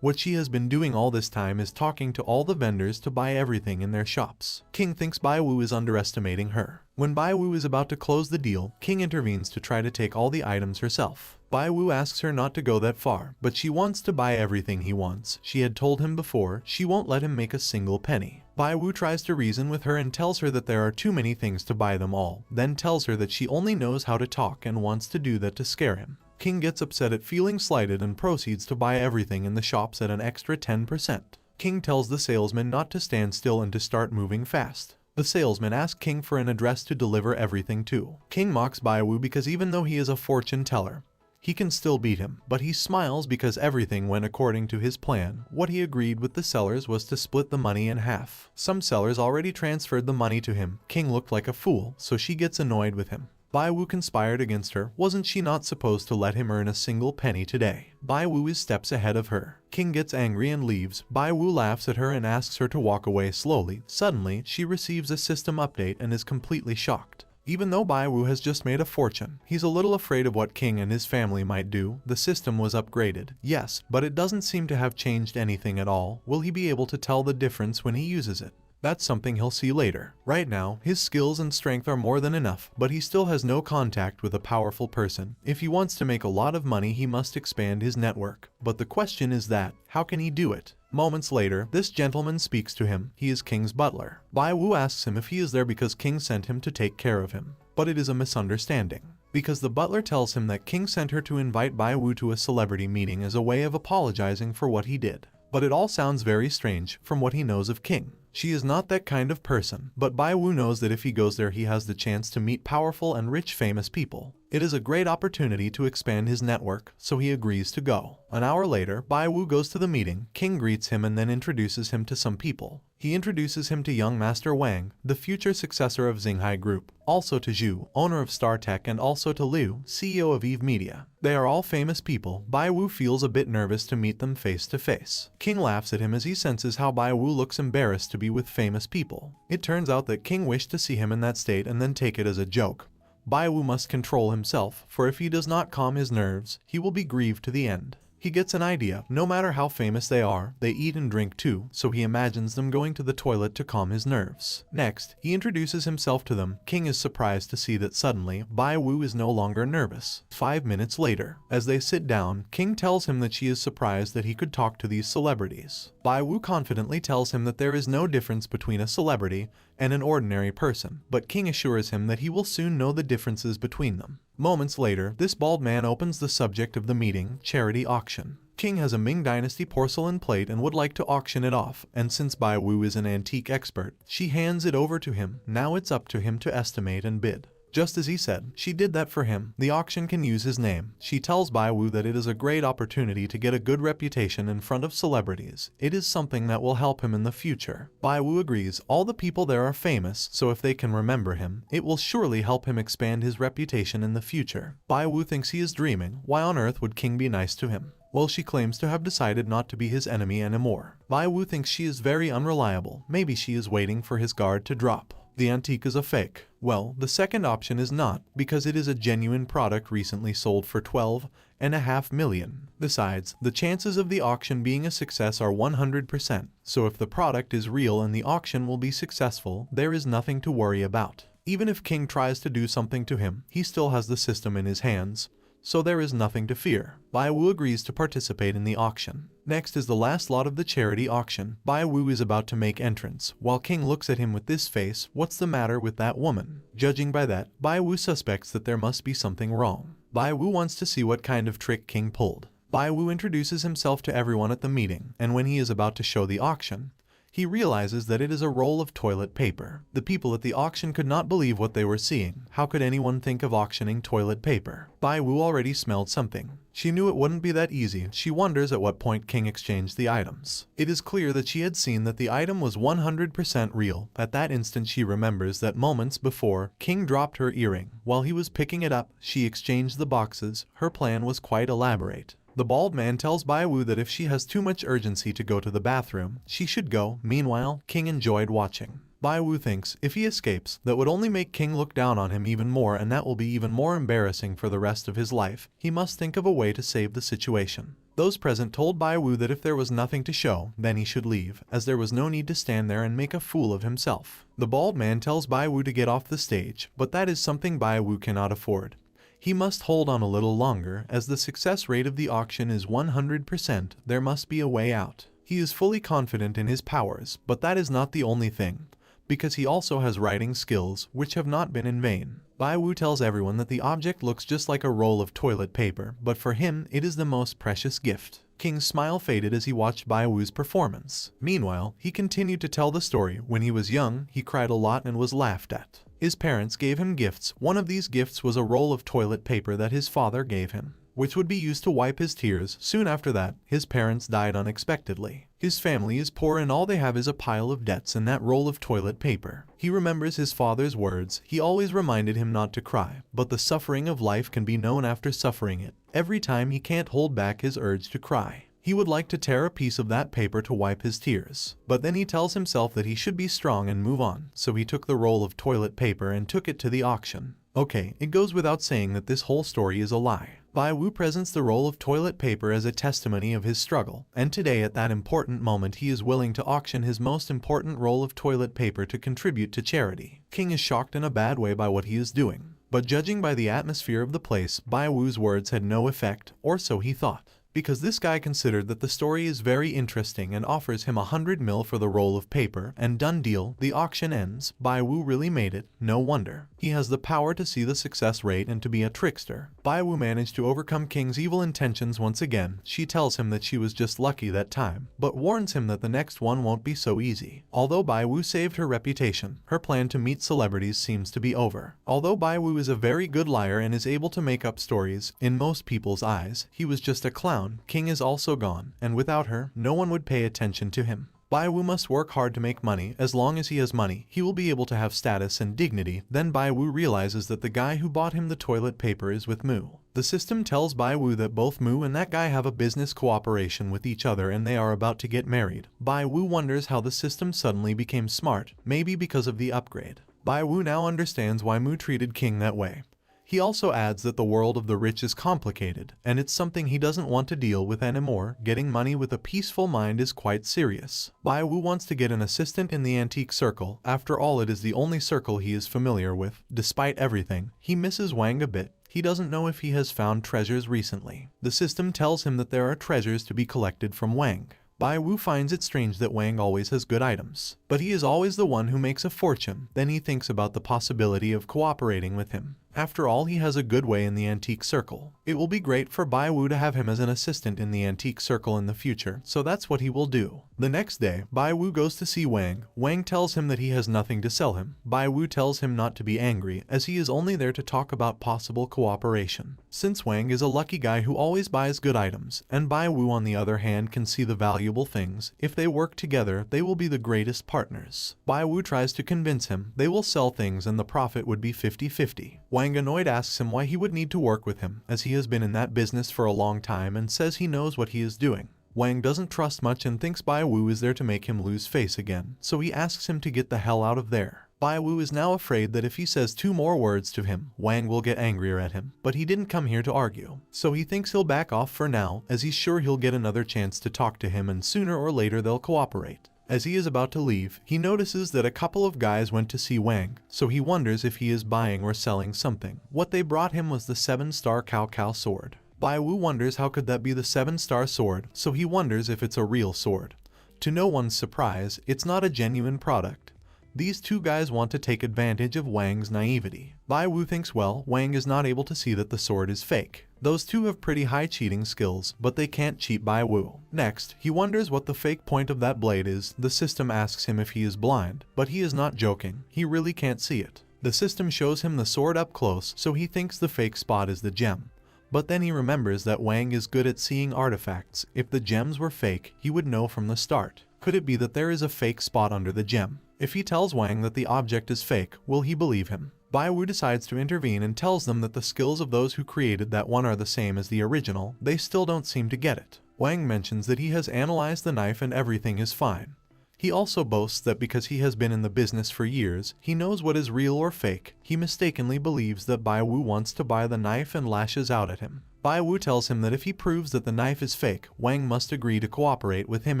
[SPEAKER 1] What she has been doing all this time is talking to all the vendors to buy everything in their shops. King thinks Bai Wu is underestimating her. When Bai Wu is about to close the deal, King intervenes to try to take all the items herself. Bai Wu asks her not to go that far, but she wants to buy everything he wants. She had told him before she won't let him make a single penny. Bai Wu tries to reason with her and tells her that there are too many things to buy them all, then tells her that she only knows how to talk and wants to do that to scare him. King gets upset at feeling slighted and proceeds to buy everything in the shops at an extra 10%. King tells the salesman not to stand still and to start moving fast. The salesman asks King for an address to deliver everything to. King mocks Bai Wu because even though he is a fortune teller, he can still beat him, but he smiles because everything went according to his plan. What he agreed with the sellers was to split the money in half. Some sellers already transferred the money to him. King looked like a fool, so she gets annoyed with him. Bai Wu conspired against her. Wasn't she not supposed to let him earn a single penny today? Bai Wu is steps ahead of her. King gets angry and leaves. Bai Wu laughs at her and asks her to walk away slowly. Suddenly, she receives a system update and is completely shocked. Even though Bai Wu has just made a fortune, he's a little afraid of what King and his family might do. The system was upgraded, yes, but it doesn't seem to have changed anything at all. Will he be able to tell the difference when he uses it? That's something he'll see later. Right now, his skills and strength are more than enough, but he still has no contact with a powerful person. If he wants to make a lot of money, he must expand his network. But the question is that, how can he do it? Moments later, this gentleman speaks to him. He is King's butler. Bai Wu asks him if he is there because King sent him to take care of him. But it is a misunderstanding, because the butler tells him that King sent her to invite Bai Wu to a celebrity meeting as a way of apologizing for what he did. But it all sounds very strange from what he knows of King. She is not that kind of person, but Bai Wu knows that if he goes there he has the chance to meet powerful and rich famous people. It is a great opportunity to expand his network, so he agrees to go. An hour later, Bai Wu goes to the meeting. King greets him and then introduces him to some people. He introduces him to young Master Wang, the future successor of Xinghai Group, also to Zhu, owner of StarTech, and also to Liu, CEO of Eve Media. They are all famous people. Bai Wu feels a bit nervous to meet them face to face. King laughs at him as he senses how Bai Wu looks embarrassed to be with famous people. It turns out that King wished to see him in that state and then take it as a joke. Bai Wu must control himself, for if he does not calm his nerves, he will be grieved to the end. He gets an idea. No matter how famous they are, they eat and drink too, so he imagines them going to the toilet to calm his nerves. Next, he introduces himself to them. King is surprised to see that suddenly, Bai Wu is no longer nervous. 5 minutes later, as they sit down, King tells him that she is surprised that he could talk to these celebrities. Bai Wu confidently tells him that there is no difference between a celebrity and an ordinary person, but King assures him that he will soon know the differences between them. Moments later, this bald man opens the subject of the meeting, charity auction. King has a Ming Dynasty porcelain plate and would like to auction it off, and since Bai Wu is an antique expert, she hands it over to him. Now it's up to him to estimate and bid. Just as he said, she did that for him. The auction can use his name. She tells Bai Wu that it is a great opportunity to get a good reputation in front of celebrities. It is something that will help him in the future. Bai Wu agrees. All the people there are famous, so if they can remember him, it will surely help him expand his reputation in the future. Bai Wu thinks he is dreaming. Why on earth would King be nice to him? Well, she claims to have decided not to be his enemy anymore. Bai Wu thinks she is very unreliable. Maybe she is waiting for his guard to drop. The antique is a fake. Well, the second option is not, because it is a genuine product recently sold for 12.5 million. Besides, the chances of the auction being a success are 100%, so if the product is real and the auction will be successful, there is nothing to worry about. Even if King tries to do something to him, he still has the system in his hands, so there is nothing to fear. Bai Wu agrees to participate in the auction. Next is the last lot of the charity auction. Bai Wu is about to make entrance, while King looks at him with this face. What's the matter with that woman? Judging by that, Bai Wu suspects that there must be something wrong. Bai Wu wants to see what kind of trick King pulled. Bai Wu introduces himself to everyone at the meeting, and when he is about to show the auction, he realizes that it is a roll of toilet paper. The people at the auction could not believe what they were seeing. How could anyone think of auctioning toilet paper? Bai Wu already smelled something. She knew it wouldn't be that easy. She wonders at what point King exchanged the items. It is clear that she had seen that the item was 100% real. At that instant she remembers that moments before, King dropped her earring. While he was picking it up, she exchanged the boxes. Her plan was quite elaborate. The bald man tells Bai Wu that if she has too much urgency to go to the bathroom, she should go. Meanwhile, King enjoyed watching. Bai Wu thinks, if he escapes, that would only make King look down on him even more, and that will be even more embarrassing for the rest of his life. He must think of a way to save the situation. Those present told Bai Wu that if there was nothing to show, then he should leave, as there was no need to stand there and make a fool of himself. The bald man tells Bai Wu to get off the stage, but that is something Bai Wu cannot afford. He must hold on a little longer, as the success rate of the auction is 100%. There must be a way out. He is fully confident in his powers, but that is not the only thing, because he also has writing skills, which have not been in vain. Bai Wu tells everyone that the object looks just like a roll of toilet paper, but for him, it is the most precious gift. King's smile faded as he watched Bai Wu's performance. Meanwhile, he continued to tell the story. When he was young, he cried a lot and was laughed at. His parents gave him gifts. One of these gifts was a roll of toilet paper that his father gave him, which would be used to wipe his tears. Soon after that, his parents died unexpectedly. His family is poor and all they have is a pile of debts and that roll of toilet paper. He remembers his father's words. He always reminded him not to cry, but the suffering of life can be known after suffering it. Every time he can't hold back his urge to cry. He would like to tear a piece of that paper to wipe his tears. But then he tells himself that he should be strong and move on, so he took the roll of toilet paper and took it to the auction. Okay, it goes without saying that this whole story is a lie. Bai Wu presents the roll of toilet paper as a testimony of his struggle, and today at that important moment he is willing to auction his most important roll of toilet paper to contribute to charity. King is shocked in a bad way by what he is doing, but judging by the atmosphere of the place, Bai Wu's words had no effect, or so he thought. Because this guy considered that the story is very interesting and offers him 100 mil for the roll of paper, and done deal, the auction ends. Bai Wu really made it, no wonder. He has the power to see the success rate and to be a trickster. Bai Wu managed to overcome King's evil intentions once again. She tells him that she was just lucky that time, but warns him that the next one won't be so easy. Although Bai Wu saved her reputation, her plan to meet celebrities seems to be over. Although Bai Wu is a very good liar and is able to make up stories, in most people's eyes, he was just a clown. King is also gone, and without her, no one would pay attention to him. Bai Wu must work hard to make money. As long as he has money, he will be able to have status and dignity. Then Bai Wu realizes that the guy who bought him the toilet paper is with Mu. The system tells Bai Wu that both Mu and that guy have a business cooperation with each other and they are about to get married. Bai Wu wonders how the system suddenly became smart, maybe because of the upgrade. Bai Wu now understands why Mu treated King that way. He also adds that the world of the rich is complicated, and it's something he doesn't want to deal with anymore. Getting money with a peaceful mind is quite serious. Bai Wu wants to get an assistant in the antique circle. After all, it is the only circle he is familiar with. Despite everything, he misses Wang a bit. He doesn't know if he has found treasures recently. The system tells him that there are treasures to be collected from Wang. Bai Wu finds it strange that Wang always has good items, but he is always the one who makes a fortune. Then he thinks about the possibility of cooperating with him. After all, he has a good way in the antique circle. It will be great for Bai Wu to have him as an assistant in the antique circle in the future, so that's what he will do. The next day, Bai Wu goes to see Wang. Wang tells him that he has nothing to sell him. Bai Wu tells him not to be angry, as he is only there to talk about possible cooperation. Since Wang is a lucky guy who always buys good items, and Bai Wu on the other hand can see the valuable things, if they work together, they will be the greatest partners. Bai Wu tries to convince him they will sell things and the profit would be 50-50. Wang annoyed asks him why he would need to work with him, as he has been in that business for a long time and says he knows what he is doing. Wang doesn't trust much and thinks Bai Wu is there to make him lose face again, so he asks him to get the hell out of there. Bai Wu is now afraid that if he says 2 more words to him, Wang will get angrier at him, but he didn't come here to argue, so he thinks he'll back off for now, as he's sure he'll get another chance to talk to him and sooner or later they'll cooperate. As he is about to leave, he notices that a couple of guys went to see Wang, so he wonders if he is buying or selling something. What they brought him was the 7-star Cao sword. Bai Wu wonders how could that be the 7-star sword, so he wonders if it's a real sword. To no one's surprise, it's not a genuine product. These 2 guys want to take advantage of Wang's naivety. Bai Wu thinks, well, Wang is not able to see that the sword is fake. Those two have pretty high cheating skills, but they can't cheat Bai Wu. Next, he wonders what the fake point of that blade is. The system asks him if he is blind, but he is not joking. He really can't see it. The system shows him the sword up close, so he thinks the fake spot is the gem. But then he remembers that Wang is good at seeing artifacts. If the gems were fake, he would know from the start. Could it be that there is a fake spot under the gem? If he tells Wang that the object is fake, will he believe him? Bai Wu decides to intervene and tells them that the skills of those who created that one are the same as the original. They still don't seem to get it. Wang mentions that he has analyzed the knife and everything is fine. He also boasts that because he has been in the business for years, he knows what is real or fake. He mistakenly believes that Bai Wu wants to buy the knife and lashes out at him. Bai Wu tells him that if he proves that the knife is fake, Wang must agree to cooperate with him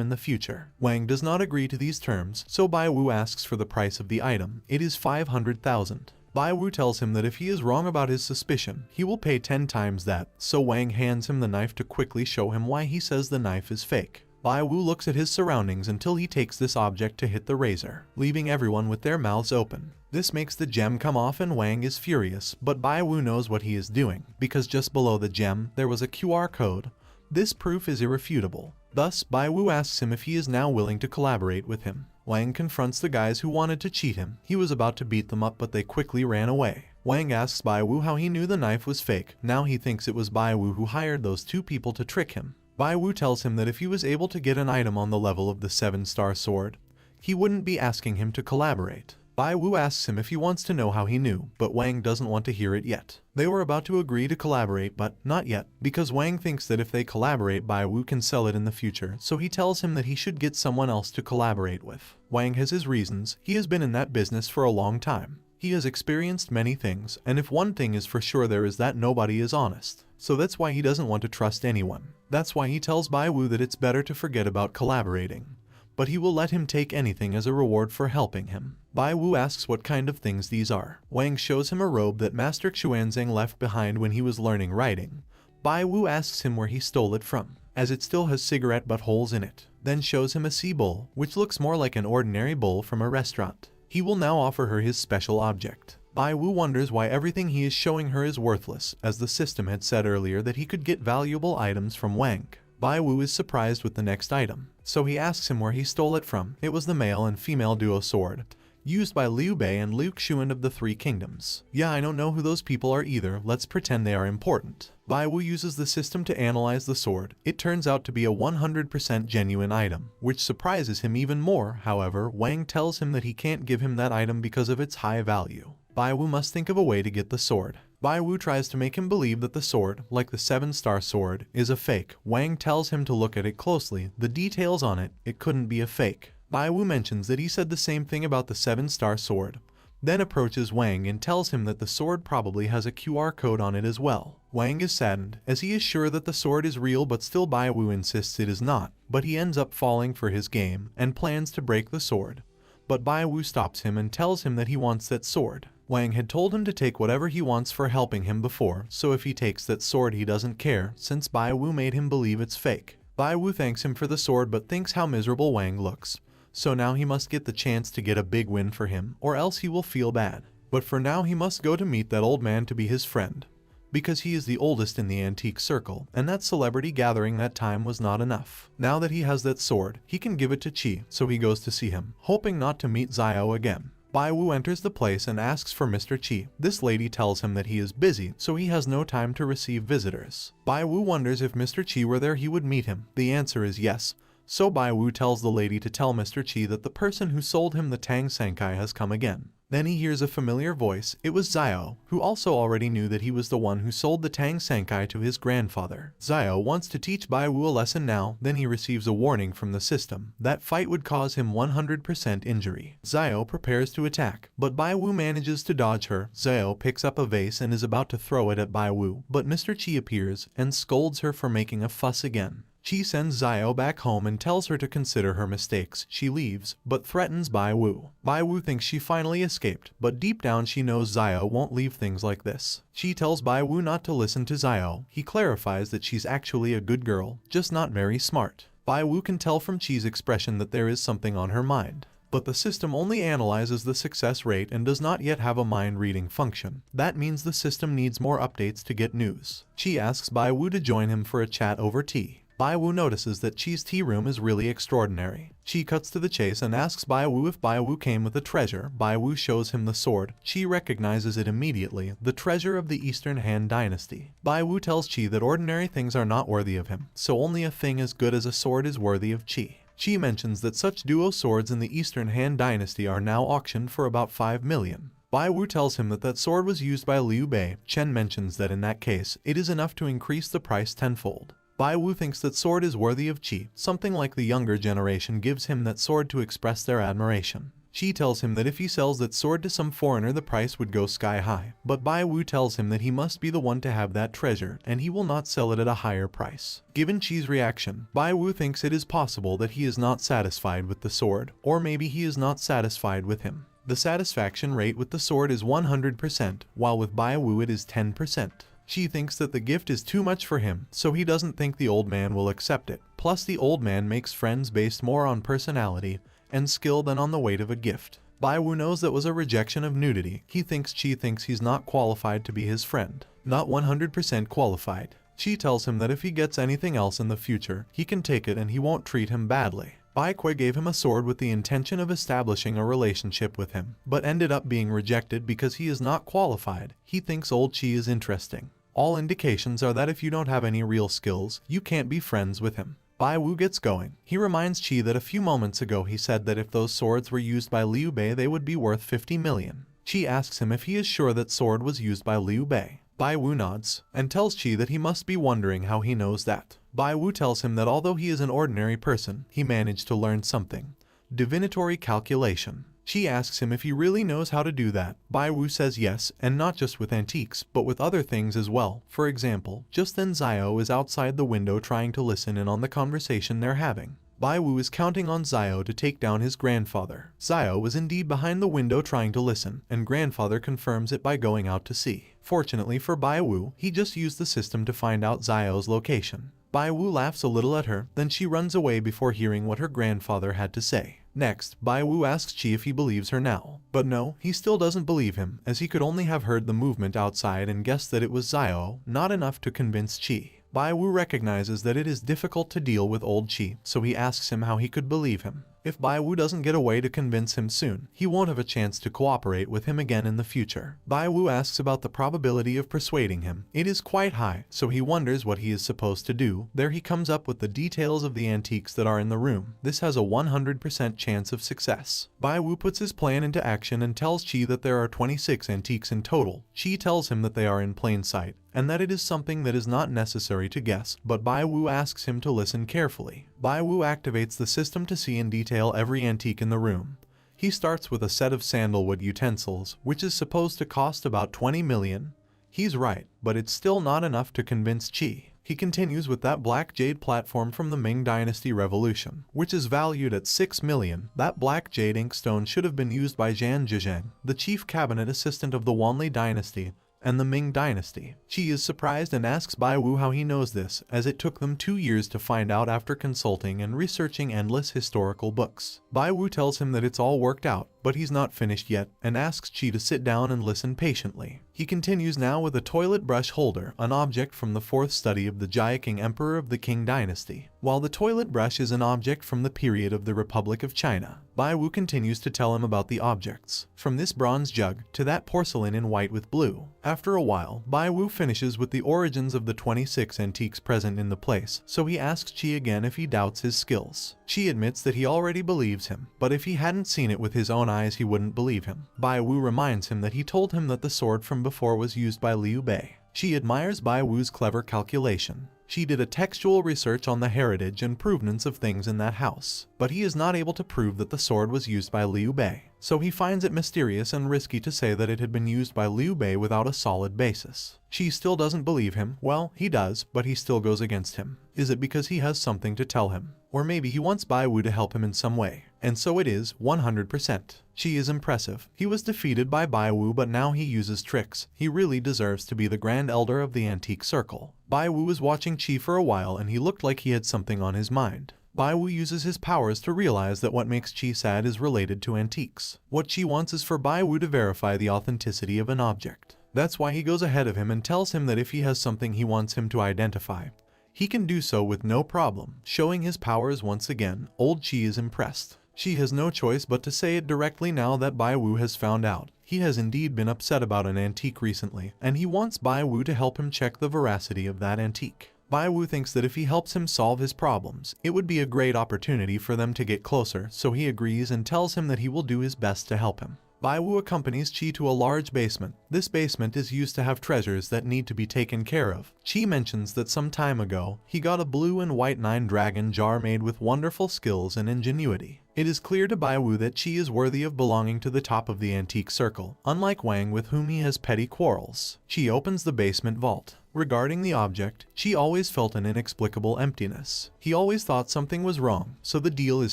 [SPEAKER 1] in the future. Wang does not agree to these terms, so Bai Wu asks for the price of the item. It is 500,000. Bai Wu tells him that if he is wrong about his suspicion, he will pay 10 times that, so Wang hands him the knife to quickly show him why he says the knife is fake. Bai Wu looks at his surroundings until he takes this object to hit the razor, leaving everyone with their mouths open. This makes the gem come off and Wang is furious, but Bai Wu knows what he is doing, because just below the gem there was a QR code. This proof is irrefutable. Thus, Bai Wu asks him if he is now willing to collaborate with him. Wang confronts the guys who wanted to cheat him. He was about to beat them up, but they quickly ran away. Wang asks Bai Wu how he knew the knife was fake. Now he thinks it was Bai Wu who hired those two people to trick him. Bai Wu tells him that if he was able to get an item on the level of the 7-star sword, he wouldn't be asking him to collaborate. Bai Wu asks him if he wants to know how he knew, but Wang doesn't want to hear it yet. They were about to agree to collaborate, but not yet, because Wang thinks that if they collaborate, Bai Wu can sell it in the future, so he tells him that he should get someone else to collaborate with. Wang has his reasons. He has been in that business for a long time. He has experienced many things, and if one thing is for sure there is that nobody is honest. So that's why he doesn't want to trust anyone. That's why he tells Bai Wu that it's better to forget about collaborating. But he will let him take anything as a reward for helping him. Bai Wu asks what kind of things these are. Wang shows him a robe that Master Xuanzang left behind when he was learning writing. Bai Wu asks him where he stole it from, as it still has cigarette butt holes in it. Then shows him a sea bowl, which looks more like an ordinary bowl from a restaurant. He will now offer her his special object. Bai Wu wonders why everything he is showing her is worthless, as the system had said earlier that he could get valuable items from Wang. Bai Wu is surprised with the next item, so he asks him where he stole it from. It was the male and female duo sword, used by Liu Bei and Liu Xuan of the Three Kingdoms. Yeah, I don't know who those people are either, let's pretend they are important. Bai Wu uses the system to analyze the sword. It turns out to be a 100% genuine item, which surprises him even more. However, Wang tells him that he can't give him that item because of its high value. Bai Wu must think of a way to get the sword. Bai Wu tries to make him believe that the sword, like the 7-star sword, is a fake. Wang tells him to look at it closely. The details on it, it couldn't be a fake. Bai Wu mentions that he said the same thing about the 7-star sword, then approaches Wang and tells him that the sword probably has a QR code on it as well. Wang is saddened, as he is sure that the sword is real, but still Bai Wu insists it is not, but he ends up falling for his game and plans to break the sword. But Bai Wu stops him and tells him that he wants that sword. Wang had told him to take whatever he wants for helping him before, so if he takes that sword he doesn't care, since Bai Wu made him believe it's fake. Bai Wu thanks him for the sword but thinks how miserable Wang looks. So now he must get the chance to get a big win for him, or else he will feel bad. But for now he must go to meet that old man to be his friend, because he is the oldest in the antique circle, and that celebrity gathering that time was not enough. Now that he has that sword, he can give it to Qi, so he goes to see him, hoping not to meet Xiao again. Bai Wu enters the place and asks for Mr. Qi. This lady tells him that he is busy, so he has no time to receive visitors. Bai Wu wonders if Mr. Qi were there he would meet him. The answer is yes. So Bai Wu tells the lady to tell Mr. Qi that the person who sold him the Tang Sankai has come again. Then he hears a familiar voice. It was Xiao, who also already knew that he was the one who sold the Tang Sankai to his grandfather. Xiao wants to teach Bai Wu a lesson now. Then he receives a warning from the system. That fight would cause him 100% injury. Xiao prepares to attack, but Bai Wu manages to dodge her. Xiao picks up a vase and is about to throw it at Bai Wu, but Mr. Qi appears and scolds her for making a fuss again. Qi sends Xiao back home and tells her to consider her mistakes. She leaves, but threatens Bai Wu. Bai Wu thinks she finally escaped, but deep down she knows Xiao won't leave things like this. Qi tells Bai Wu not to listen to Xiao. He clarifies that she's actually a good girl, just not very smart. Bai Wu can tell from Qi's expression that there is something on her mind. But the system only analyzes the success rate and does not yet have a mind-reading function. That means the system needs more updates to get news. Chi asks Bai Wu to join him for a chat over tea. Bai Wu notices that Chi's tea room is really extraordinary. Chi cuts to the chase and asks Bai Wu if Bai Wu came with a treasure. Bai Wu shows him the sword. Chi recognizes it immediately, the treasure of the Eastern Han Dynasty. Bai Wu tells Chi that ordinary things are not worthy of him, so only a thing as good as a sword is worthy of Chi. Chi mentions that such duo swords in the Eastern Han Dynasty are now auctioned for about 5 million. Bai Wu tells him that that sword was used by Liu Bei. Chen mentions that in that case, it is enough to increase the price tenfold. Bai Wu thinks that sword is worthy of Chi, something like the younger generation gives him that sword to express their admiration. Chi tells him that if he sells that sword to some foreigner the price would go sky high, but Bai Wu tells him that he must be the one to have that treasure and he will not sell it at a higher price. Given Chi's reaction, Bai Wu thinks it is possible that he is not satisfied with the sword, or maybe he is not satisfied with him. The satisfaction rate with the sword is 100%, while with Bai Wu it is 10%. Chi thinks that the gift is too much for him, so he doesn't think the old man will accept it. Plus the old man makes friends based more on personality and skill than on the weight of a gift. Bai Wu knows that was a rejection of nudity. He thinks Chi thinks he's not qualified to be his friend. Not 100% qualified. Chi tells him that if he gets anything else in the future, he can take it and he won't treat him badly. Bai Kui gave him a sword with the intention of establishing a relationship with him, but ended up being rejected because he is not qualified. He thinks old Chi is interesting. All indications are that if you don't have any real skills, you can't be friends with him. Bai Wu gets going. He reminds Chi that a few moments ago he said that if those swords were used by Liu Bei they would be worth 50 million. Chi asks him if he is sure that sword was used by Liu Bei. Bai Wu nods, and tells Chi that he must be wondering how he knows that. Bai Wu tells him that although he is an ordinary person, he managed to learn something. Divinatory calculation. Chi asks him if he really knows how to do that. Bai Wu says yes, and not just with antiques, but with other things as well. For example, just then Zio is outside the window trying to listen in on the conversation they're having. Bai Wu is counting on Zio to take down his grandfather. Zio was indeed behind the window trying to listen, and grandfather confirms it by going out to see. Fortunately for Bai Wu, he just used the system to find out Zio's location. Bai Wu laughs a little at her, then she runs away before hearing what her grandfather had to say. Next, Bai Wu asks Chi if he believes her now. But no, he still doesn't believe him, as he could only have heard the movement outside and guessed that it was Zio, not enough to convince Chi. Bai Wu recognizes that it is difficult to deal with old Chi, so he asks him how he could believe him. If Bai Wu doesn't get a way to convince him soon, he won't have a chance to cooperate with him again in the future. Bai Wu asks about the probability of persuading him. It is quite high, so he wonders what he is supposed to do. There he comes up with the details of the antiques that are in the room. This has a 100% chance of success. Bai Wu puts his plan into action and tells Chi that there are 26 antiques in total. Chi tells him that they are in plain sight, and that it is something that is not necessary to guess, but Bai Wu asks him to listen carefully. Bai Wu activates the system to see in detail every antique in the room. He starts with a set of sandalwood utensils, which is supposed to cost about 20 million. He's right, but it's still not enough to convince Chi. He continues with that black jade platform from the Ming Dynasty Revolution, which is valued at 6 million. That black jade inkstone should have been used by Zhan Zhizheng, the chief cabinet assistant of the Wanli Dynasty and the Ming Dynasty. Chi is surprised and asks Bai Wu how he knows this, as it took them 2 years to find out after consulting and researching endless historical books. Bai Wu tells him that it's all worked out, but he's not finished yet, and asks Chi to sit down and listen patiently. He continues now with a toilet brush holder, an object from the 4th study of the Jia King Emperor of the Qing Dynasty, while the toilet brush is an object from the period of the Republic of China. Bai Wu continues to tell him about the objects, from this bronze jug to that porcelain in white with blue. After a while, Bai Wu finishes with the origins of the 26 antiques present in the place, so he asks Chi again if he doubts his skills. Chi admits that he already believes him, but if he hadn't seen it with his own eyes he wouldn't believe him. Bai Wu reminds him that he told him that the sword from before was used by Liu Bei. Chi admires Bai Wu's clever calculation. She did a textual research on the heritage and provenance of things in that house, but he is not able to prove that the sword was used by Liu Bei, so he finds it mysterious and risky to say that it had been used by Liu Bei without a solid basis. She still doesn't believe him. Well, he does, but he still goes against him. Is it because he has something to tell him? Or maybe he wants Bai Wu to help him in some way. And so it is, 100%. Chi is impressive. He was defeated by Bai Wu, but now he uses tricks. He really deserves to be the Grand Elder of the Antique Circle. Bai Wu was watching Chi for a while and he looked like he had something on his mind. Bai Wu uses his powers to realize that what makes Qi sad is related to antiques. What Qi wants is for Bai Wu to verify the authenticity of an object. That's why he goes ahead of him and tells him that if he has something he wants him to identify, he can do so with no problem. Showing his powers once again, old Qi is impressed. Qi has no choice but to say it directly now that Bai Wu has found out. He has indeed been upset about an antique recently, and he wants Bai Wu to help him check the veracity of that antique. Bai Wu thinks that if he helps him solve his problems, it would be a great opportunity for them to get closer, so he agrees and tells him that he will do his best to help him. Bai Wu accompanies Qi to a large basement. This basement is used to have treasures that need to be taken care of. Qi mentions that some time ago, he got a blue and white 9-dragon jar made with wonderful skills and ingenuity. It is clear to Bai Wu that Qi is worthy of belonging to the top of the antique circle, unlike Wang with whom he has petty quarrels. Qi opens the basement vault. Regarding the object, Qi always felt an inexplicable emptiness. He always thought something was wrong, so the deal is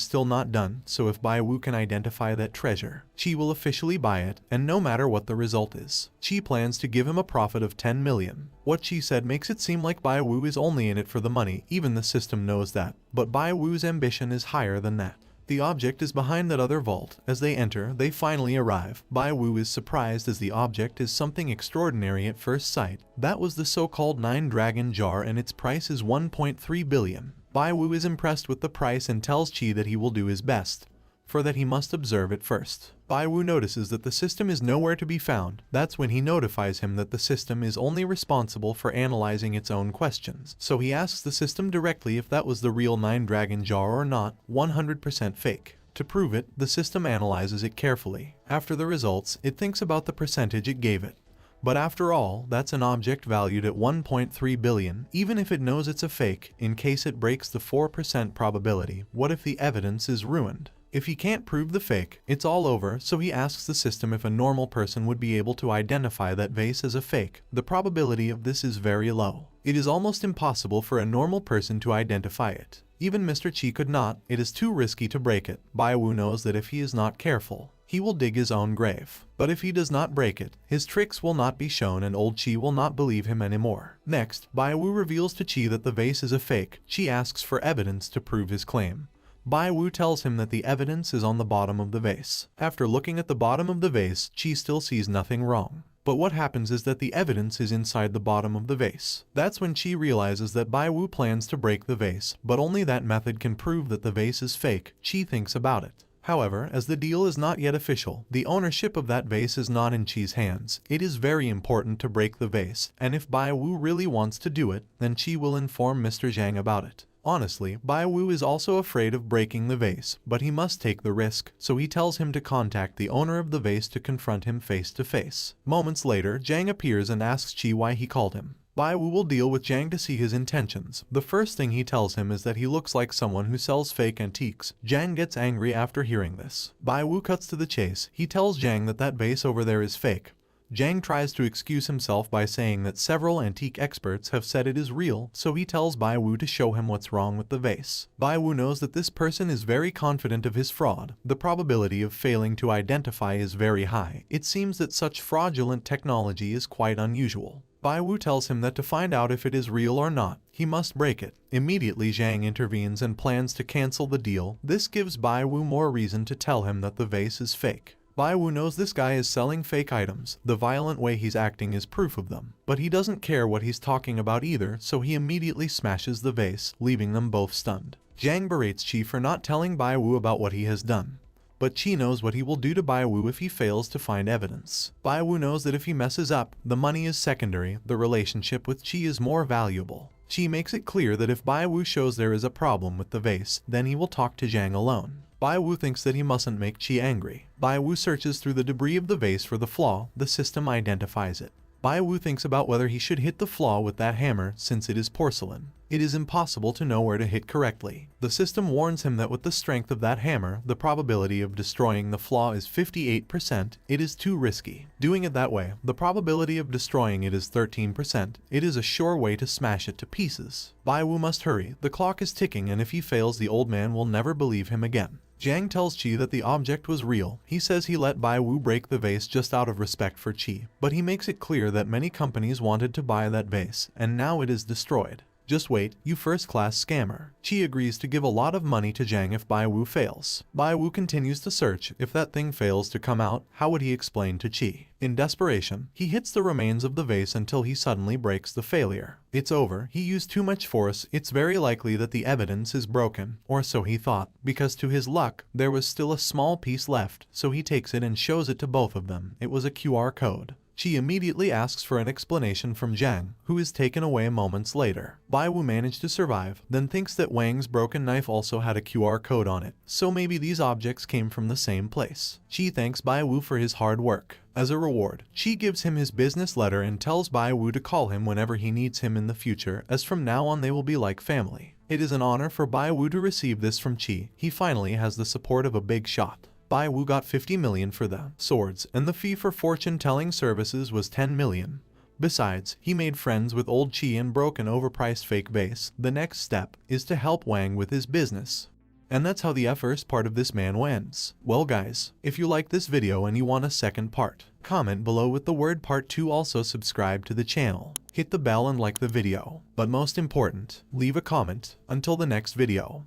[SPEAKER 1] still not done, so if Bai Wu can identify that treasure, Qi will officially buy it, and no matter what the result is, Qi plans to give him a profit of 10 million. What Qi said makes it seem like Bai Wu is only in it for the money, even the system knows that, but Bai Wu's ambition is higher than that. The object is behind that other vault. As they enter, they finally arrive. Bai Wu is surprised as the object is something extraordinary at first sight. That was the so-called 9-dragon jar and its price is 1.3 billion. Bai Wu is impressed with the price and tells Qi that he will do his best. For that he must observe it first. Bai Wu notices that the system is nowhere to be found. That's when he notifies him that the system is only responsible for analyzing its own questions. So he asks the system directly if that was the real 9-dragon jar or not, 100% fake. To prove it, the system analyzes it carefully. After the results, it thinks about the percentage it gave it. But after all, that's an object valued at 1.3 billion, even if it knows it's a fake, in case it breaks the 4% probability, what if the evidence is ruined? If he can't prove the fake, it's all over, so he asks the system if a normal person would be able to identify that vase as a fake. The probability of this is very low. It is almost impossible for a normal person to identify it. Even Mr. Qi could not. It is too risky to break it. Bai Wu knows that if he is not careful, he will dig his own grave. But if he does not break it, his tricks will not be shown and old Qi will not believe him anymore. Next, Bai Wu reveals to Qi that the vase is a fake. Qi asks for evidence to prove his claim. Bai Wu tells him that the evidence is on the bottom of the vase. After looking at the bottom of the vase, Qi still sees nothing wrong. But what happens is that the evidence is inside the bottom of the vase. That's when Qi realizes that Bai Wu plans to break the vase, but only that method can prove that the vase is fake. Qi thinks about it. However, as the deal is not yet official, the ownership of that vase is not in Qi's hands. It is very important to break the vase, and if Bai Wu really wants to do it, then Qi will inform Mr. Zhang about it. Honestly, Bai Wu is also afraid of breaking the vase, but he must take the risk, so he tells him to contact the owner of the vase to confront him face to face. Moments later, Zhang appears and asks Qi why he called him. Bai Wu will deal with Zhang to see his intentions. The first thing he tells him is that he looks like someone who sells fake antiques. Zhang gets angry after hearing this. Bai Wu cuts to the chase. He tells Zhang that that vase over there is fake. Zhang tries to excuse himself by saying that several antique experts have said it is real, so he tells Bai Wu to show him what's wrong with the vase. Bai Wu knows that this person is very confident of his fraud. The probability of failing to identify is very high. It seems that such fraudulent technology is quite unusual. Bai Wu tells him that to find out if it is real or not, he must break it. Immediately Zhang intervenes and plans to cancel the deal. This gives Bai Wu more reason to tell him that the vase is fake. Bai Wu knows this guy is selling fake items. The violent way he's acting is proof of them. But he doesn't care what he's talking about either, so he immediately smashes the vase, leaving them both stunned. Zhang berates Qi for not telling Bai Wu about what he has done. But Qi knows what he will do to Bai Wu if he fails to find evidence. Bai Wu knows that if he messes up, the money is secondary, the relationship with Qi is more valuable. Qi makes it clear that if Bai Wu shows there is a problem with the vase, then he will talk to Zhang alone. Bai Wu thinks that he mustn't make Qi angry. Bai Wu searches through the debris of the vase for the flaw. The system identifies it. Bai Wu thinks about whether he should hit the flaw with that hammer since it is porcelain. It is impossible to know where to hit correctly. The system warns him that with the strength of that hammer, the probability of destroying the flaw is 58%. It is too risky. Doing it that way, the probability of destroying it is 13%. It is a sure way to smash it to pieces. Bai Wu must hurry. The clock is ticking, and if he fails, the old man will never believe him again. Zhang tells Qi that the object was real. He says he let Bai Wu break the vase just out of respect for Qi, but he makes it clear that many companies wanted to buy that vase, and now it is destroyed. Just wait, you first-class scammer. Qi agrees to give a lot of money to Zhang if Bai Wu fails. Bai Wu continues to search. If that thing fails to come out, how would he explain to Qi? In desperation, he hits the remains of the vase until he suddenly breaks the failure. It's over, he used too much force. It's very likely that the evidence is broken, or so he thought, because to his luck, there was still a small piece left, so he takes it and shows it to both of them. It was a QR code. Qi immediately asks for an explanation from Zhang, who is taken away moments later. Bai Wu managed to survive, then thinks that Wang's broken knife also had a QR code on it, so maybe these objects came from the same place. Qi thanks Bai Wu for his hard work. As a reward, Qi gives him his business letter and tells Bai Wu to call him whenever he needs him in the future, as from now on they will be like family. It is an honor for Bai Wu to receive this from Qi. He finally has the support of a big shot. Bai Wu got 50 million for the swords, and the fee for fortune-telling services was 10 million. Besides, he made friends with old Qi and broke an overpriced fake vase. The next step is to help Wang with his business. And that's how the first part of this man ends. Well guys, if you like this video and you want a second part, comment below with the word part 2. Also subscribe to the channel, hit the bell and like the video. But most important, leave a comment. Until the next video.